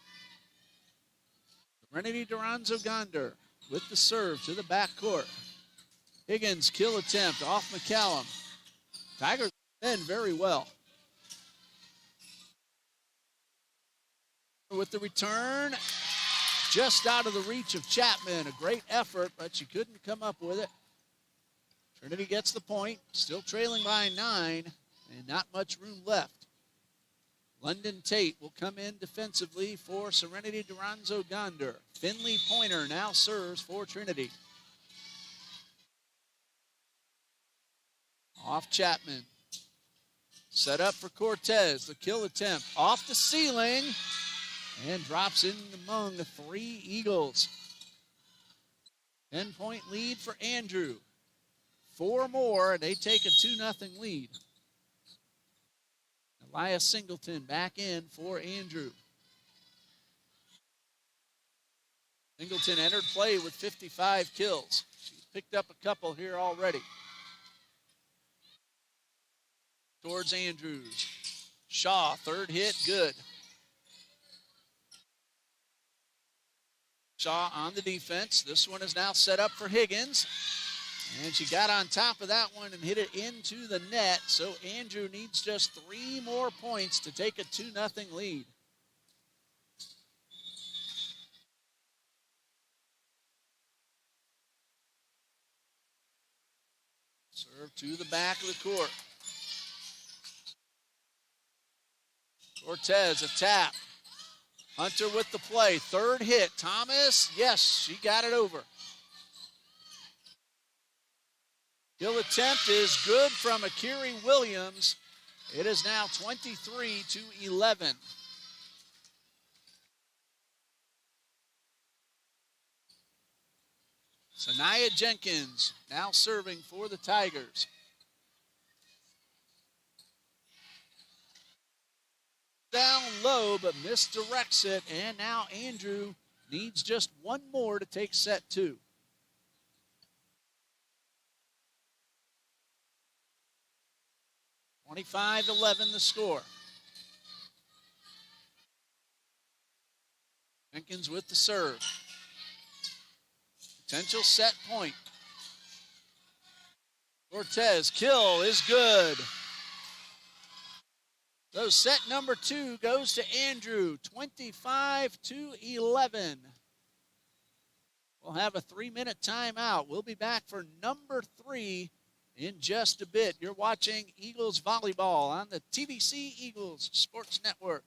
Serenity Duranzo-Gonder with the serve to the backcourt. Higgins kill attempt off McCallum. Tigers defend very well. With the return, just out of the reach of Chapman. A great effort, but she couldn't come up with it. Trinity gets the point, still trailing by 9, and not much room left. London Tate will come in defensively for Serenity Duranzo-Gonder. Finley Pointer now serves for Trinity. Off Chapman. Set up for Cortez. The kill attempt off the ceiling and drops in among the 3 Eagles. 10-point lead for Andrew. 4 more, and they take a 2-0 lead. Elias Singleton back in for Andrew. Singleton entered play with 55 kills. She's picked up a couple here already. Towards Andrews. Shaw, third hit, good. Shaw on the defense. This one is now set up for Higgins. And she got on top of that one and hit it into the net. So Andrew needs just 3 more points to take a 2-0 lead. Serve to the back of the court. Cortez, a tap. Hunter with the play. Third hit. Thomas, yes, she got it over. Kill attempt is good from Akiri Williams. It is now 23-11. Sanaya Jenkins now serving for the Tigers. Down low, but misdirects it, and now Andrew needs just 1 more to take set 2. (25-11) the score. Jenkins with the serve. Potential set point. Cortez, kill is good. So set number 2 goes to Andrew, 25-11. We'll have a 3-minute timeout. We'll be back for number 3 in just a bit. You're watching Eagles Volleyball on the TBC Eagles Sports Network.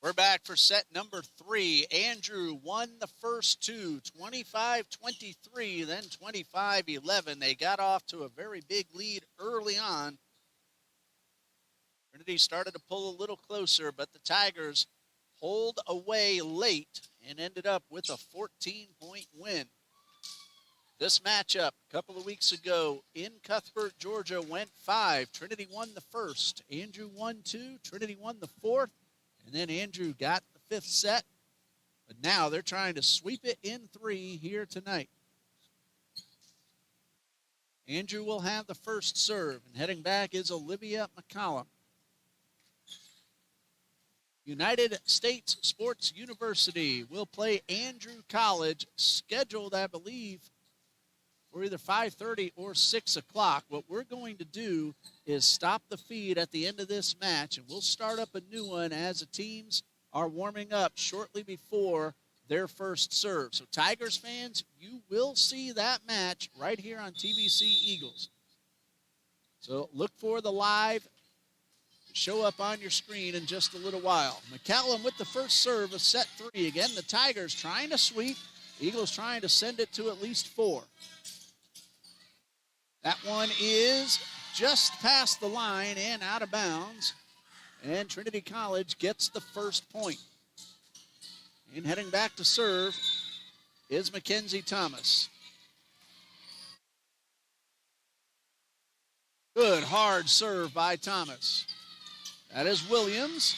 We're back for set number 3. Andrew won the first two, 25-23, then 25-11. They got off to a very big lead early on. Trinity started to pull a little closer, but the Tigers pulled away late and ended up with a 14-point win. This matchup a couple of weeks ago in Cuthbert, Georgia, went 5. Trinity won the first. Andrew won 2. Trinity won the fourth. And then Andrew got the 5th set. But now they're trying to sweep it in 3 here tonight. Andrew will have the first serve. And heading back is Olivia McCollum. United States Sports University will play Andrew College, scheduled, I believe, for either 5:30 or 6 o'clock. What we're going to do is stop the feed at the end of this match, and we'll start up a new one as the teams are warming up shortly before their first serve. So Tigers fans, you will see that match right here on TBC Eagles. So look for the live to show up on your screen in just a little while. McCallum with the first serve of set 3. Again, the Tigers trying to sweep. Eagles trying to send it to at least 4. That one is just past the line and out of bounds. And Trinity College gets the first point. And heading back to serve is Mackenzie Thomas. Good hard serve by Thomas. That is Williams.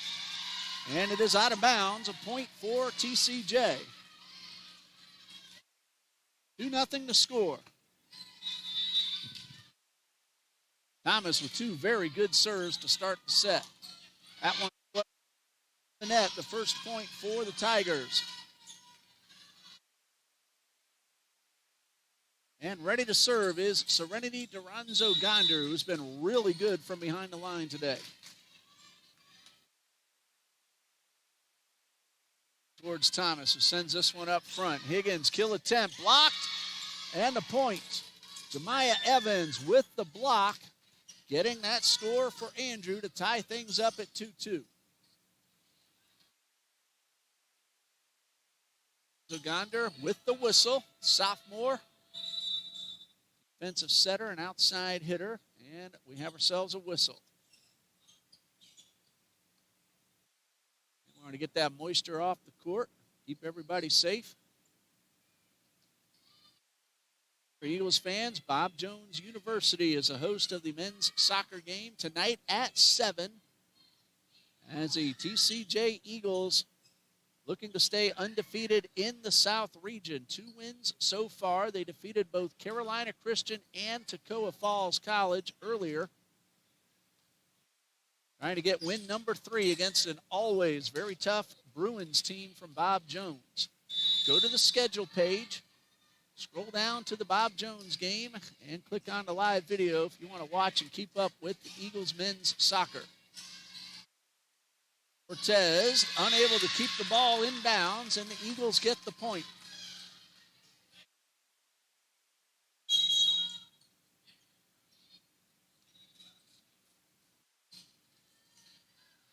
And it is out of bounds, a point for TCJ. 2-0 to score. Thomas with 2 very good serves to start the set. That one the net, the first point for the Tigers. And ready to serve is Serenity Duranzo-Gonder, who's been really good from behind the line today. Towards Thomas, who sends this one up front. Higgins, kill attempt, blocked, and a point. Jemiah Evans with the block, getting that score for Andrew to tie things up at 2-2. Zogonder with the whistle, sophomore, defensive setter, and outside hitter, and we have ourselves a whistle. We want to get that moisture off the court, keep everybody safe. For Eagles fans, Bob Jones University is a host of the men's soccer game tonight at 7 as the TCJ Eagles looking to stay undefeated in the South region. 2 wins so far. They defeated both Carolina Christian and Toccoa Falls College earlier. Trying to get win number 3 against an always very tough Bruins team from Bob Jones. Go to the schedule page. Scroll down to the Bob Jones game and click on the live video if you want to watch and keep up with the Eagles men's soccer. Cortez unable to keep the ball in bounds, and the Eagles get the point.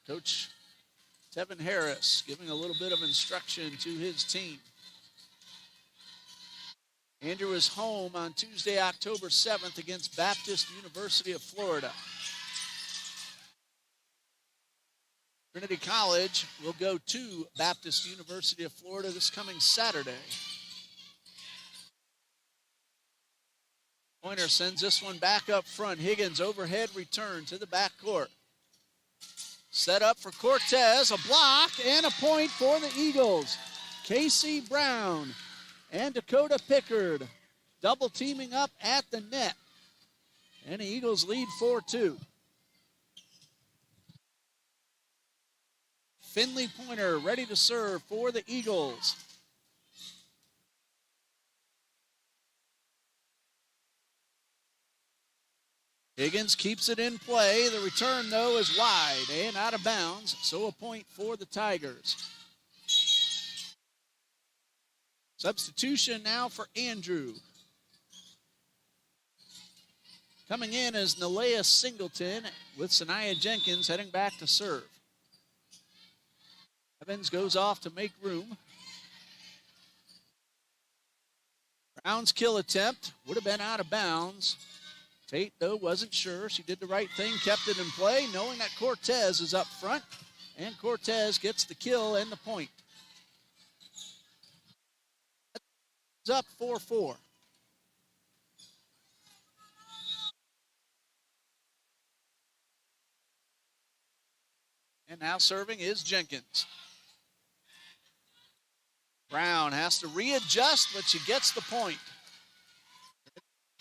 Coach Tevin Harris giving a little bit of instruction to his team. Andrew is home on Tuesday, October 7th against Baptist University of Florida. Trinity College will go to Baptist University of Florida this coming Saturday. Pointer sends this one back up front. Higgins overhead return to the backcourt. Set up for Cortez, a block, and a point for the Eagles. Casey Brown and Dakota Pickard double teaming up at the net. And the Eagles lead 4-2. Finley Pointer ready to serve for the Eagles. Higgins keeps it in play. The return, though, is wide and out of bounds, so a point for the Tigers. Substitution now for Andrew. Coming in is Nalea Singleton with Sanaya Jenkins heading back to serve. Evans goes off to make room. Brown's kill attempt would have been out of bounds. Tate, though, wasn't sure. She did the right thing, kept it in play, knowing that Cortez is up front. And Cortez gets the kill and the point. It's up 4-4. And now serving is Jenkins. Brown has to readjust, but she gets the point.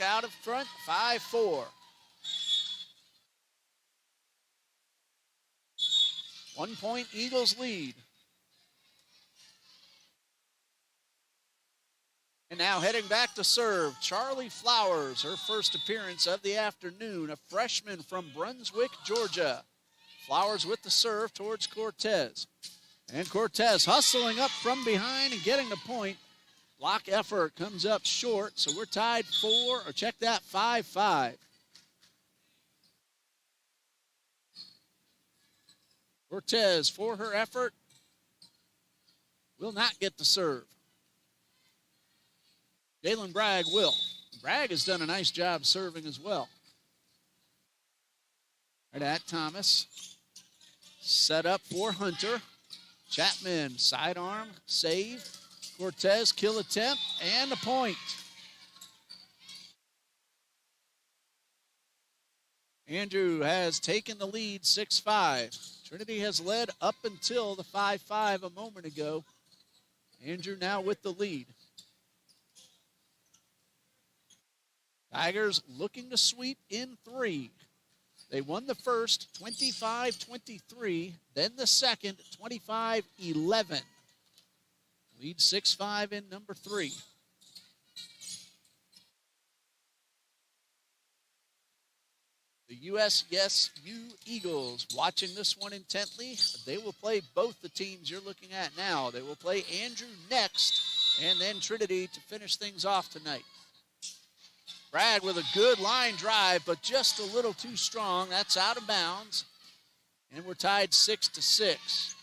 Out of front, 5-4. 1 point Eagles lead. And now heading back to serve, Charlie Flowers, her first appearance of the afternoon, a freshman from Brunswick, Georgia. Flowers with the serve towards Cortez. And Cortez hustling up from behind and getting the point. Block effort comes up short, so we're tied 5-5. Cortez, for her effort, will not get the serve. Jalen Bragg will. Bragg has done a nice job serving as well. Right at Thomas. Set up for Hunter. Chapman, sidearm, save. Cortez, kill attempt, and a point. Andrew has taken the lead, 6-5. Trinity has led up until the 5-5 a moment ago. Andrew now with the lead. Tigers looking to sweep in 3. They won the first 25-23, then the second 25-11. Lead 6-5 in number 3. The USSU Eagles watching this one intently. They will play both the teams you're looking at now. They will play Andrew next and then Trinity to finish things off tonight. Bragg with a good line drive, but just a little too strong. That's out of bounds. And we're tied 6-6.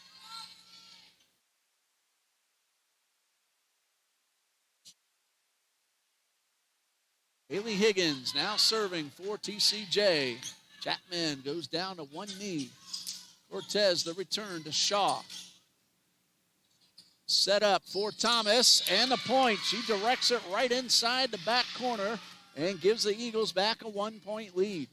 Haley Higgins now serving for TCJ. Chapman goes down to one knee. Cortez, the return to Shaw. Set up for Thomas, and the point. She directs it right inside the back corner and gives the Eagles back a 1 point lead.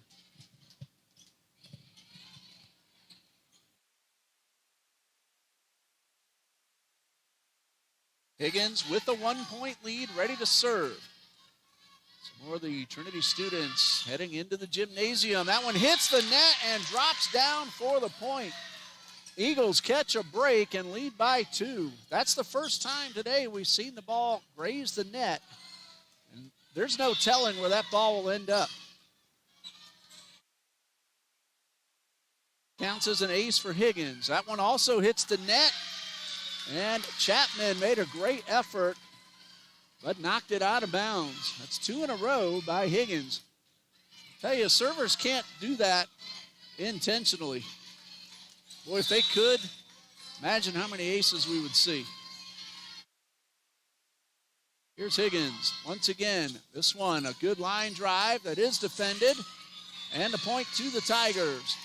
Higgins with a 1 point lead, ready to serve. Some more of the Trinity students heading into the gymnasium. That one hits the net and drops down for the point. Eagles catch a break and lead by 2. That's the first time today we've seen the ball graze the net. And there's no telling where that ball will end up. Counts as an ace for Higgins. That one also hits the net. And Chapman made a great effort, but knocked it out of bounds. That's 2 in a row by Higgins. I tell you, servers can't do that intentionally. Boy, if they could, imagine how many aces we would see. Here's Higgins. Once again, this one, a good line drive that is defended. And the point to the Tigers.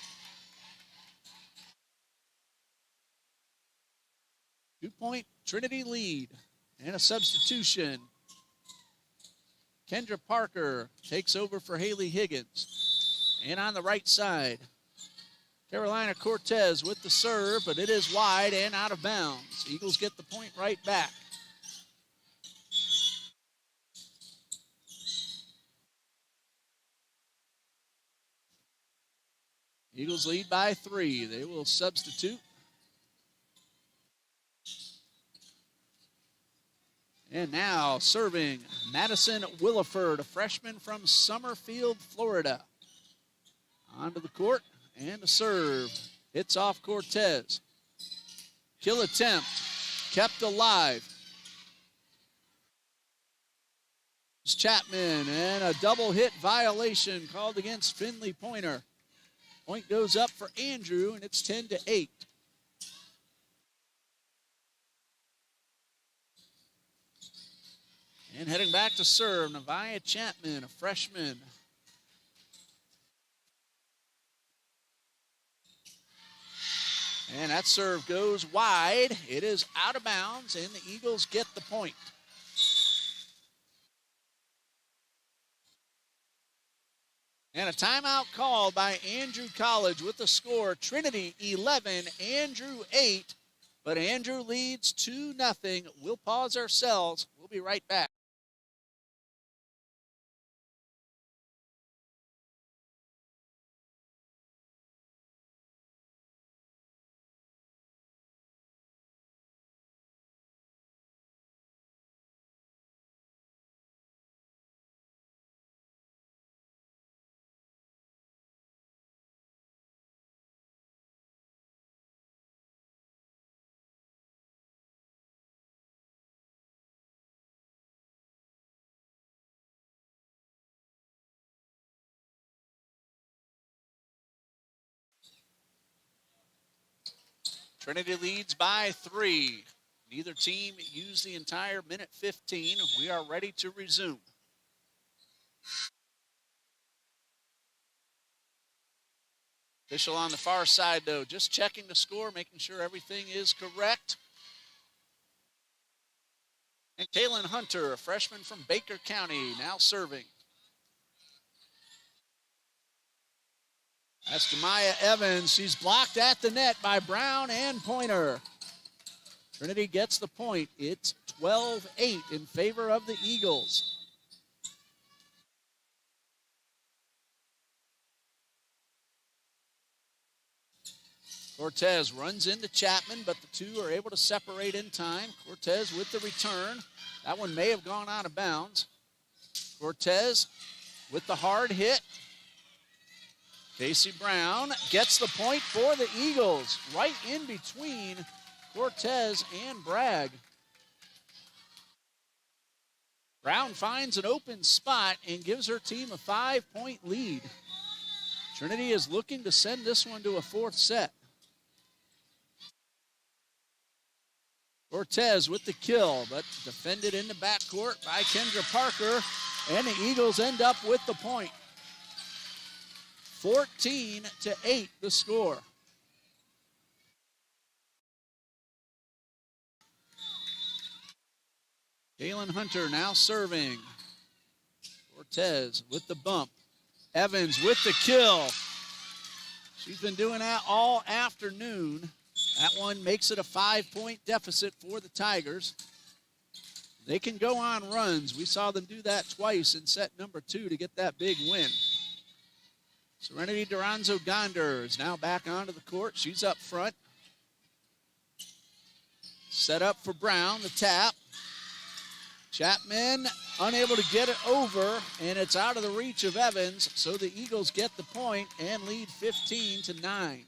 2 point Trinity lead. And a substitution. Kendra Parker takes over for Haley Higgins. And on the right side, Carolina Cortez with the serve, but it is wide and out of bounds. Eagles get the point right back. Eagles lead by 3. They will substitute. And now serving Madison Williford, a freshman from Summerfield, Florida. Onto the court and a serve. Hits off Cortez. Kill attempt. Kept alive. It's Chapman and a double hit violation called against Finley Pointer. Point goes up for Andrew and it's 10-8. And heading back to serve, Nevaeh Chapman, a freshman. And that serve goes wide. It is out of bounds, and the Eagles get the point. And a timeout called by Andrew College with the score, Trinity 11, Andrew 8. But Andrew leads 2-0. We'll pause ourselves. We'll be right back. Trinity leads by 3. Neither team used the entire minute 15. We are ready to resume. Official on the far side, though, just checking the score, making sure everything is correct. And Kaylin Hunter, a freshman from Baker County, now serving. That's Jemiah Evans. She's blocked at the net by Brown and Pointer. Trinity gets the point. It's 12-8 in favor of the Eagles. Cortez runs into Chapman, but the two are able to separate in time. Cortez with the return. That one may have gone out of bounds. Cortez with the hard hit. Casey Brown gets the point for the Eagles, right in between Cortez and Bragg. Brown finds an open spot and gives her team a 5-point lead. Trinity is looking to send this one to a 4th set. Cortez with the kill, but defended in the backcourt by Kendra Parker, and the Eagles end up with the point. 14-8 the score. Kaylin Hunter now serving. Cortez with the bump. Evans with the kill. She's been doing that all afternoon. That one makes it a 5-point deficit for the Tigers. They can go on runs. We saw them do that twice in set number 2 to get that big win. Serenity Duranzo-Gonder is now back onto the court. She's up front. Set up for Brown, the tap. Chapman unable to get it over, and it's out of the reach of Evans, so the Eagles get the point and lead 15-9.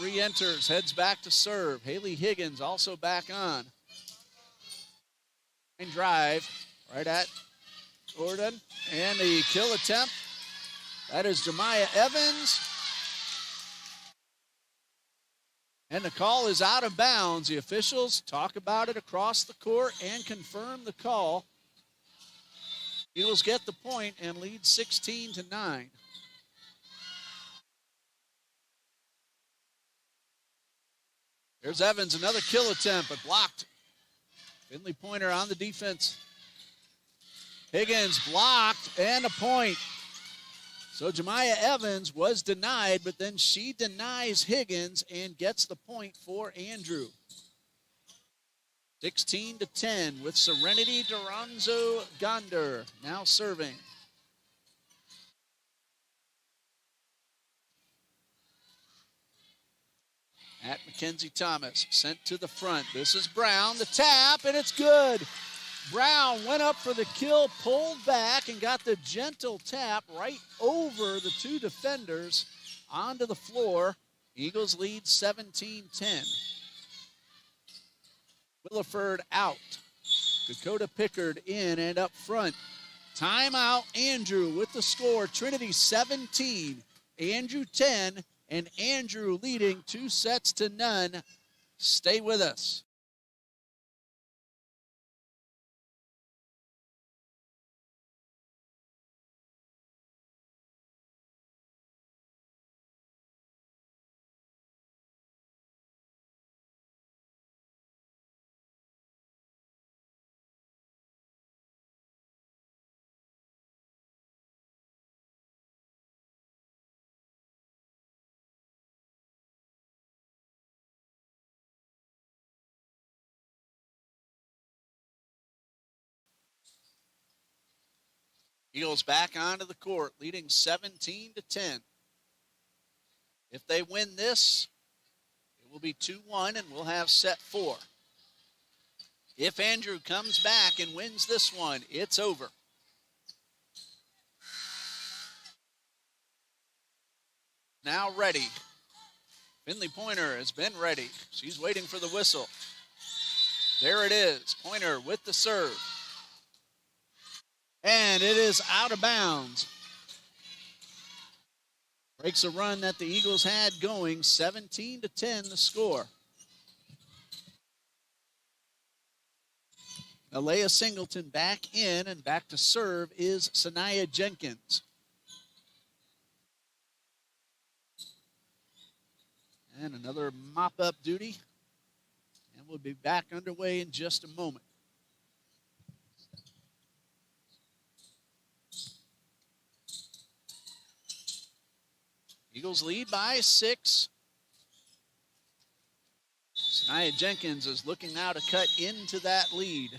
Re-enters, heads back to serve. Haley Higgins also back on. And drive right at Gordon. And the kill attempt. That is Jemiah Evans. And the call is out of bounds. The officials talk about it across the court and confirm the call. Eagles get the point and lead 16-9. Here's Evans, another kill attempt, but blocked. Finley Pointer on the defense. Higgins blocked and a point. So Jemiah Evans was denied, but then she denies Higgins and gets the point for Andrew. 16-10 with Serenity Duranzo-Gonder now serving. At Mackenzie Thomas, sent to the front. This is Brown, the tap, and it's good. Brown went up for the kill, pulled back, and got the gentle tap right over the two defenders onto the floor. Eagles lead 17-10. Williford out. Dakota Pickard in and up front. Timeout, Andrew with the score. Trinity 17, Andrew 10, and Andrew leading 2-0. Stay with us. Eagles back onto the court, leading 17-10. If they win this, it will be 2-1, and we'll have set 4. If Andrew comes back and wins this one, it's over. Now ready. Finley Pointer has been ready. She's waiting for the whistle. There it is. Pointer with the serve. And it is out of bounds. Breaks a run that the Eagles had going. 17-10 the score. Alea Singleton back in, and back to serve is Sanaya Jenkins. And another mop-up duty. And we'll be back underway in just a moment. Eagles lead by 6. Sanaya Jenkins is looking now to cut into that lead.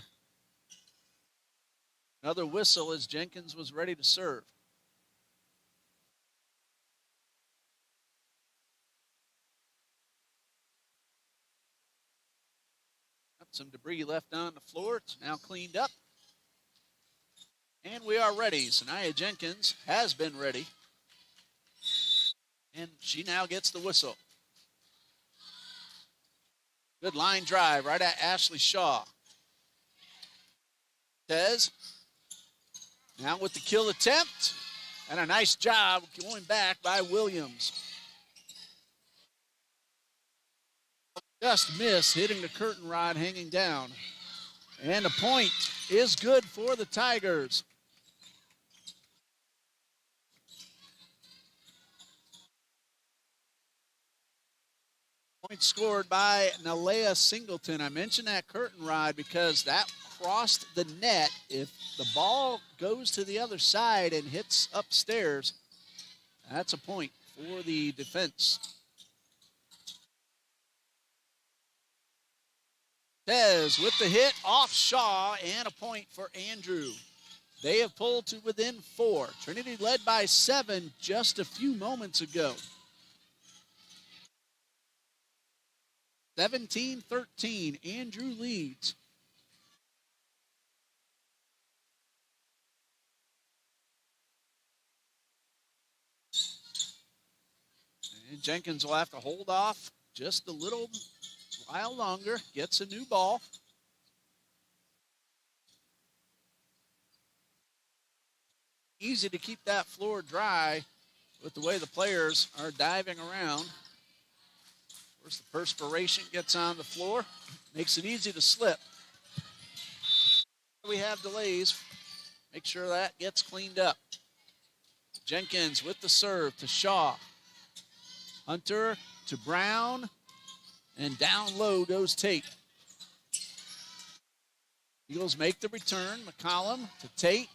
Another whistle as Jenkins was ready to serve. Some debris left on the floor. It's now cleaned up. And we are ready. Sanaya Jenkins has been ready. And she now gets the whistle. Good line drive right at Ashley Shaw. Tez now with the kill attempt. And a nice job going back by Williams. Just miss, hitting the curtain rod, hanging down. And a point is good for the Tigers. Point scored by Nalea Singleton. I mentioned that curtain rod because that crossed the net. If the ball goes to the other side and hits upstairs, that's a point for the defense. Tez with the hit off Shaw, and a point for Andrew. They have pulled to within 4. Trinity led by 7 just a few moments ago. 17-13, Andrew leads. And Jenkins will have to hold off just a little while longer, gets a new ball. Easy to keep that floor dry with the way the players are diving around. Of course, the perspiration gets on the floor, makes it easy to slip. We have delays. Make sure that gets cleaned up. Jenkins with the serve to Shaw. Hunter to Brown. And down low goes Tate. Eagles make the return. McCollum to Tate.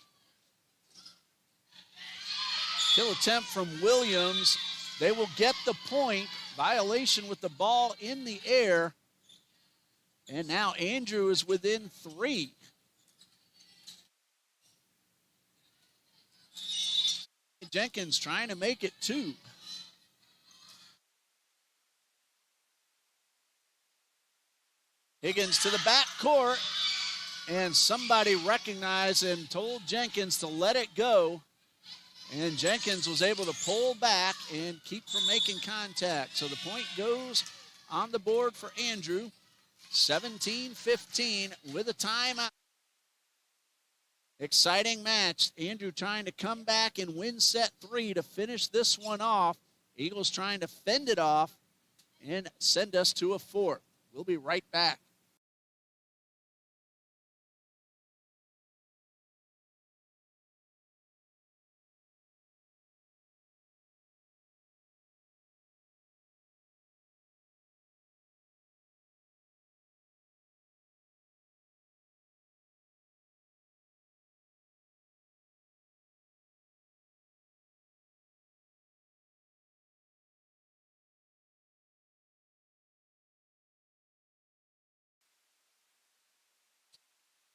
Kill attempt from Williams. They will get the point. Violation with the ball in the air. And now Andrew is within 3. Jenkins trying to make it 2. Higgins to the back court, and somebody recognized and told Jenkins to let it go. And Jenkins was able to pull back and keep from making contact. So the point goes on the board for Andrew. 17-15 with a timeout. Exciting match. Andrew trying to come back and win set 3 to finish this one off Eagles trying to fend it off and send us to a fourth. We'll be right back.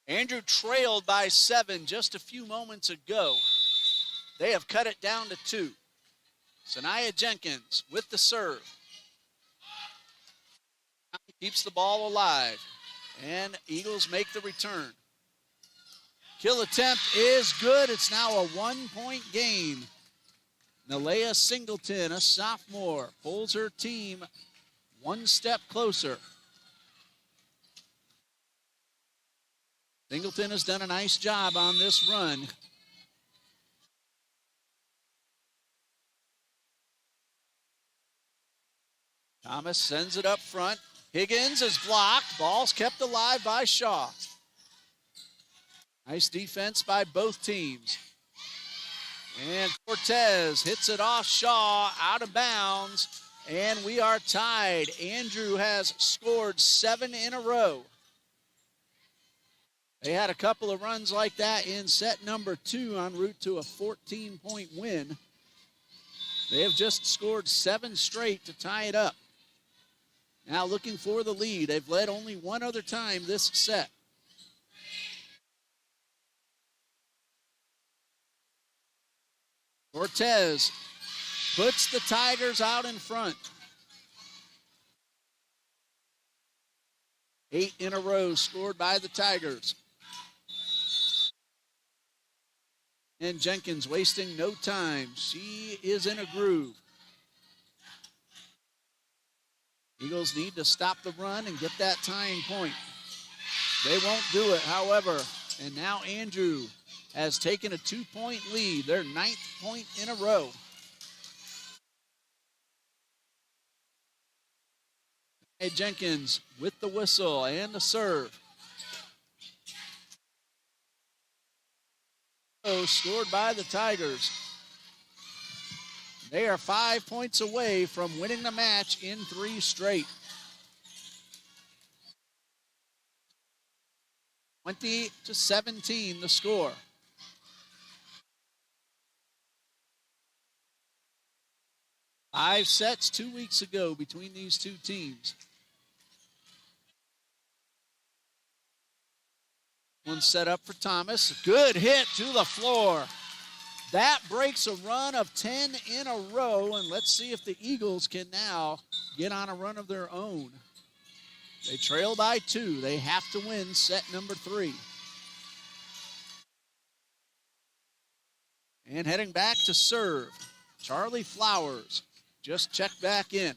Andrew trailed by 7 just a few moments ago. They have cut it down to 2. Sanaya Jenkins with the serve. Keeps the ball alive. And Eagles make the return. Kill attempt is good. It's now a 1-point game. Nalea Singleton, a sophomore, pulls her team one step closer. Singleton has done a nice job on this run. Thomas sends it up front. Higgins is blocked. Ball's kept alive by Shaw. Nice defense by both teams. And Cortez hits it off Shaw, out of bounds, and we are tied. Andrew has scored 7 in a row. They had a couple of runs like that in set number 2 en route to a 14-point win. They have just scored 7 straight to tie it up. Now looking for the lead. They've led only one other time this set. Cortez puts the Tigers out in front. 8 in a row scored by the Tigers. And Jenkins wasting no time. She is in a groove. Eagles need to stop the run and get that tying point. They won't do it, however. And now Andrew has taken a 2-point lead, their 9th point in a row. Hey, Jenkins with the whistle and the serve. Scored by the Tigers. They are 5 points away from winning the match in 3 straight. 20-17 the score. Five sets 2 weeks ago between these two teams. One set up for Thomas. Good hit to the floor. That breaks a run of 10 in a row, and let's see if the Eagles can now get on a run of their own. They trail by 2. They have to win set number 3. And heading back to serve, Charlie Flowers just checked back in.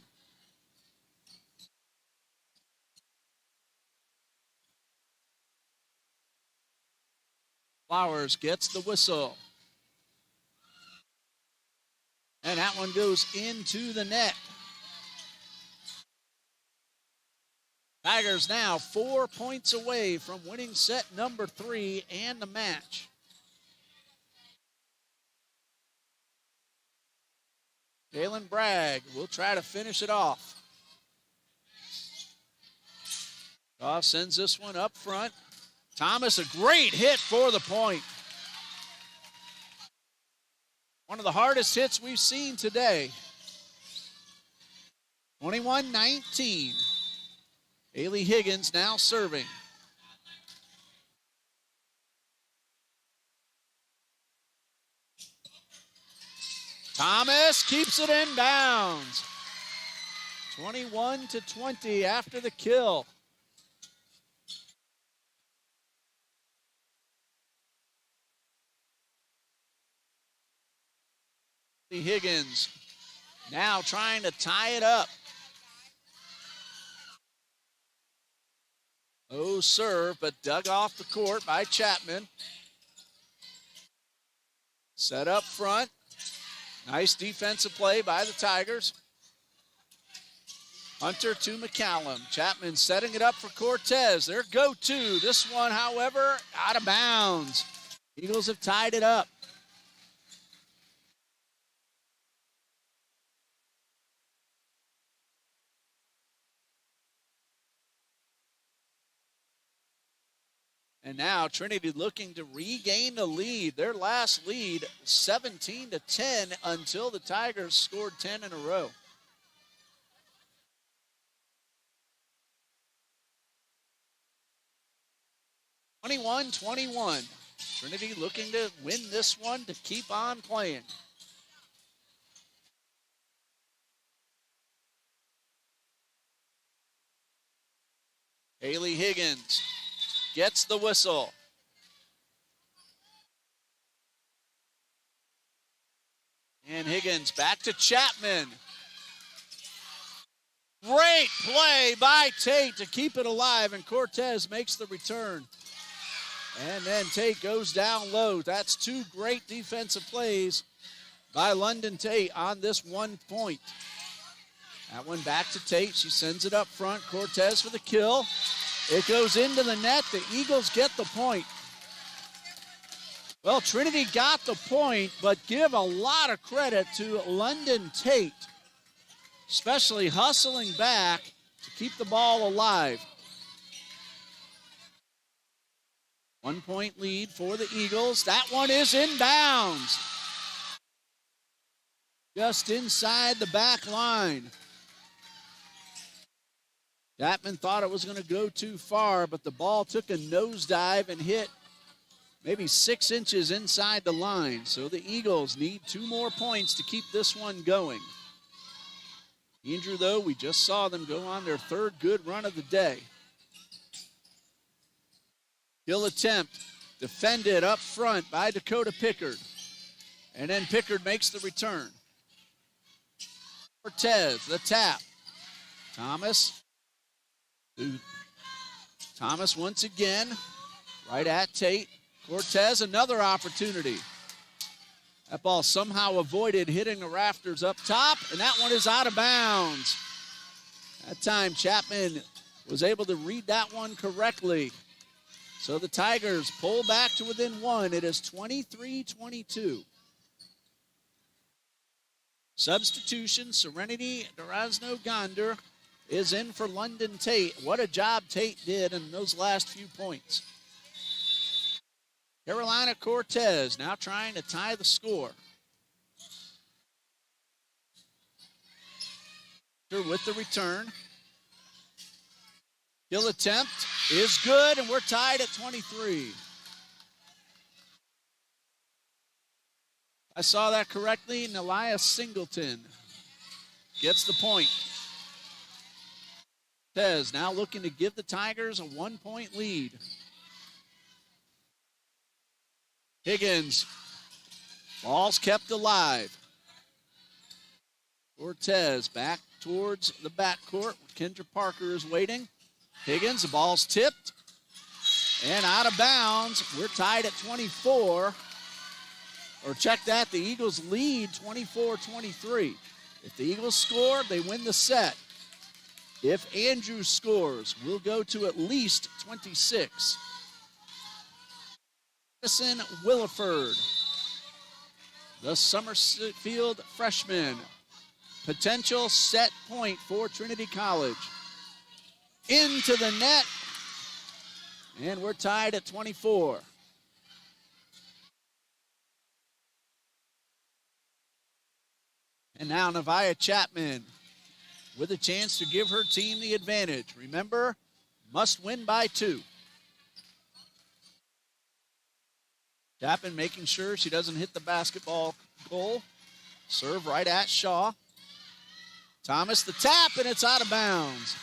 Flowers gets the whistle. And that one goes into the net. Tigers now 4 points away from winning set number 3 and the match. Jalen Bragg will try to finish it off. Goff sends this one up front. Thomas, a great hit for the point. One of the hardest hits we've seen today. 21-19. Ailey Higgins now serving. Thomas keeps it in bounds. 21-20 after the kill. Higgins now trying to tie it up. Oh, serve, but dug off the court by Chapman. Set up front. Nice defensive play by the Tigers. Hunter to McCallum. Chapman setting it up for Cortez. Their go-to. This one, however, out of bounds. Eagles have tied it up. And now Trinity looking to regain the lead. Their last lead, 17-10, until the Tigers scored 10 in a row. (21-21). Trinity looking to win this one to keep on playing. Haley Higgins gets the whistle. And Higgins back to Chapman. Great play by Tate to keep it alive, and Cortez makes the return. And then Tate goes down low. That's two great defensive plays by London Tate on this 1 point. That one back to Tate. She sends it up front. Cortez for the kill. It goes into the net. The Eagles get the point. Well, Trinity got the point, but give a lot of credit to London Tate, especially hustling back to keep the ball alive. 1 point lead for the Eagles. That one is inbounds. Just inside the back line. Chapman thought it was going to go too far, but the ball took a nosedive and hit maybe 6 inches inside the line. So the Eagles need 2 more points to keep this one going. Andrew, though, we just saw them go on their 3rd good run of the day. Kill attempt, defended up front by Dakota Pickard. And then Pickard makes the return. Cortez, the tap. Thomas once again, right at Tate. Cortez, another opportunity. That ball somehow avoided hitting the rafters up top, and that one is out of bounds. That time Chapman was able to read that one correctly. So the Tigers pull back to within 1. It is 23-22. Substitution, Serenity Durazno-Gonder is in for London Tate. What a job Tate did in those last few points. Carolina Cortez now trying to tie the score. With the return. Kill attempt is good, and we're tied at 23. I saw that correctly, and Elias Singleton gets the point. Cortez now looking to give the Tigers a 1 point lead. Higgins, ball's kept alive. Cortez back towards the backcourt. Kendra Parker is waiting. Higgins, the ball's tipped and out of bounds. We're tied at 24. Or check that, the Eagles lead 24-23. If the Eagles score, they win the set. If Andrews scores, we'll go to at least 26. Madison Williford, the Summerfield freshman. Potential set point for Trinity College. Into the net, and we're tied at 24. And now Nevaeh Chapman with a chance to give her team the advantage. Remember, must win by 2. Chapman making sure she doesn't hit the basketball goal. Serve right at Shaw. Thomas the tap, and it's out of bounds.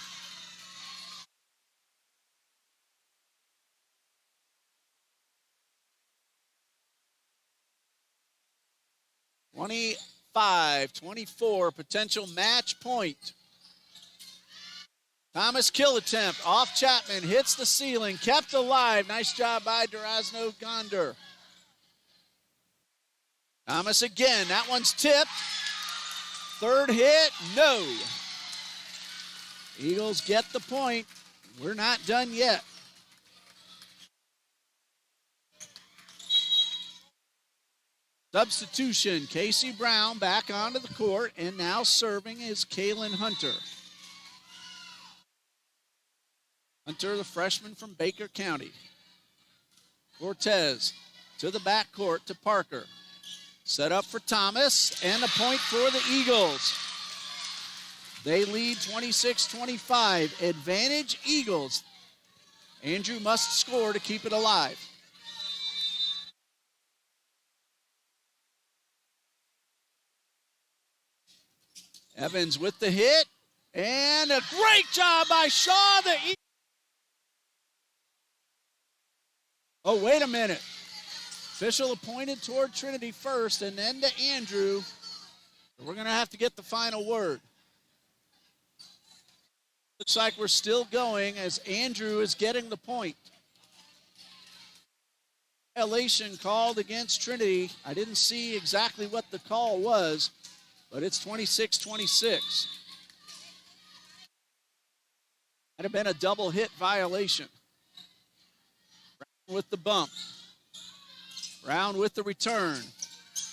(25-24) potential match point. Thomas kill attempt off Chapman, hits the ceiling, kept alive. Nice job by Durazno-Gonder. Thomas again. That one's tipped. Third hit, no. Eagles get the point. We're not done yet. Substitution, Casey Brown back onto the court, and now serving is Kaylin Hunter. Hunter, the freshman from Baker County. Cortez to the backcourt to Parker. Set up for Thomas, and a point for the Eagles. They lead 26-25. Advantage Eagles. Andrew must score to keep it alive. Evans with the hit, and a great job by Shaw. Oh, wait a minute. Official appointed toward Trinity first and then to Andrew. We're going to have to get the final word. Looks like we're still going as Andrew is getting the point. Violation called against Trinity. I didn't see exactly what the call was, but it's 26-26. Might have been a double hit violation. Brown with the bump. Brown with the return.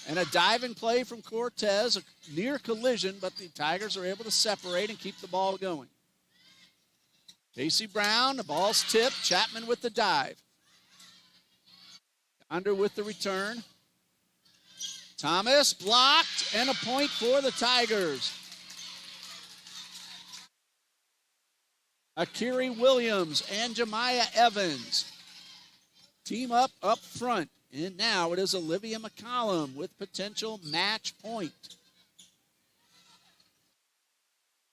And a diving play from Cortez, a near collision, but the Tigers are able to separate and keep the ball going. Casey Brown, the ball's tipped. Chapman with the dive. Under with the return. Thomas blocked, and a point for the Tigers. Akiri Williams and Jemiah Evans team up front. And now it is Olivia McCollum with potential match point.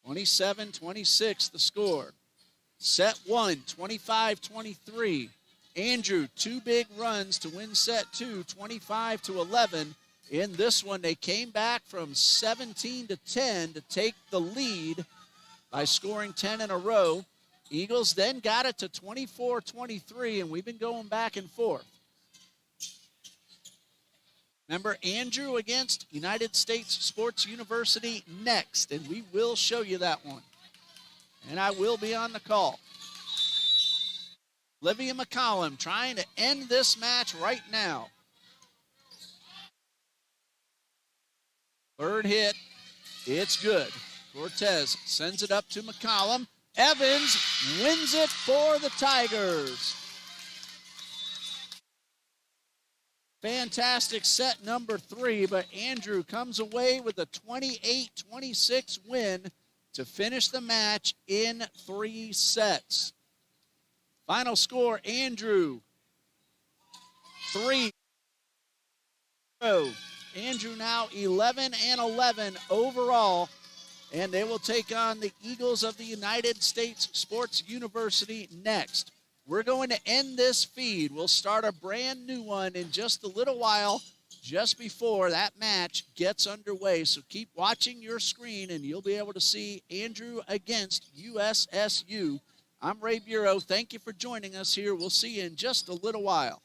27-26 the score. Set one, 25-23. Andrew, two big runs to win set two, 25-11. In this one, they came back from 17-10 to take the lead by scoring 10 in a row. Eagles then got it to 24-23, and we've been going back and forth. Remember, Andrew against United States Sports University next, and we will show you that one. And I will be on the call. Olivia McCollum trying to end this match right now. Third hit, it's good. Cortez sends it up to McCollum. Evans wins it for the Tigers. Fantastic set number 3, but Andrew comes away with a 28-26 win to finish the match in 3 sets. Final score, Andrew, 3. Andrew now 11-11 overall, and they will take on the Eagles of the United States Sports University next. We're going to end this feed. We'll start a brand new one in just a little while, just before that match gets underway. So keep watching your screen, and you'll be able to see Andrew against USSU. I'm Ray Bureau. Thank you for joining us here. We'll see you in just a little while.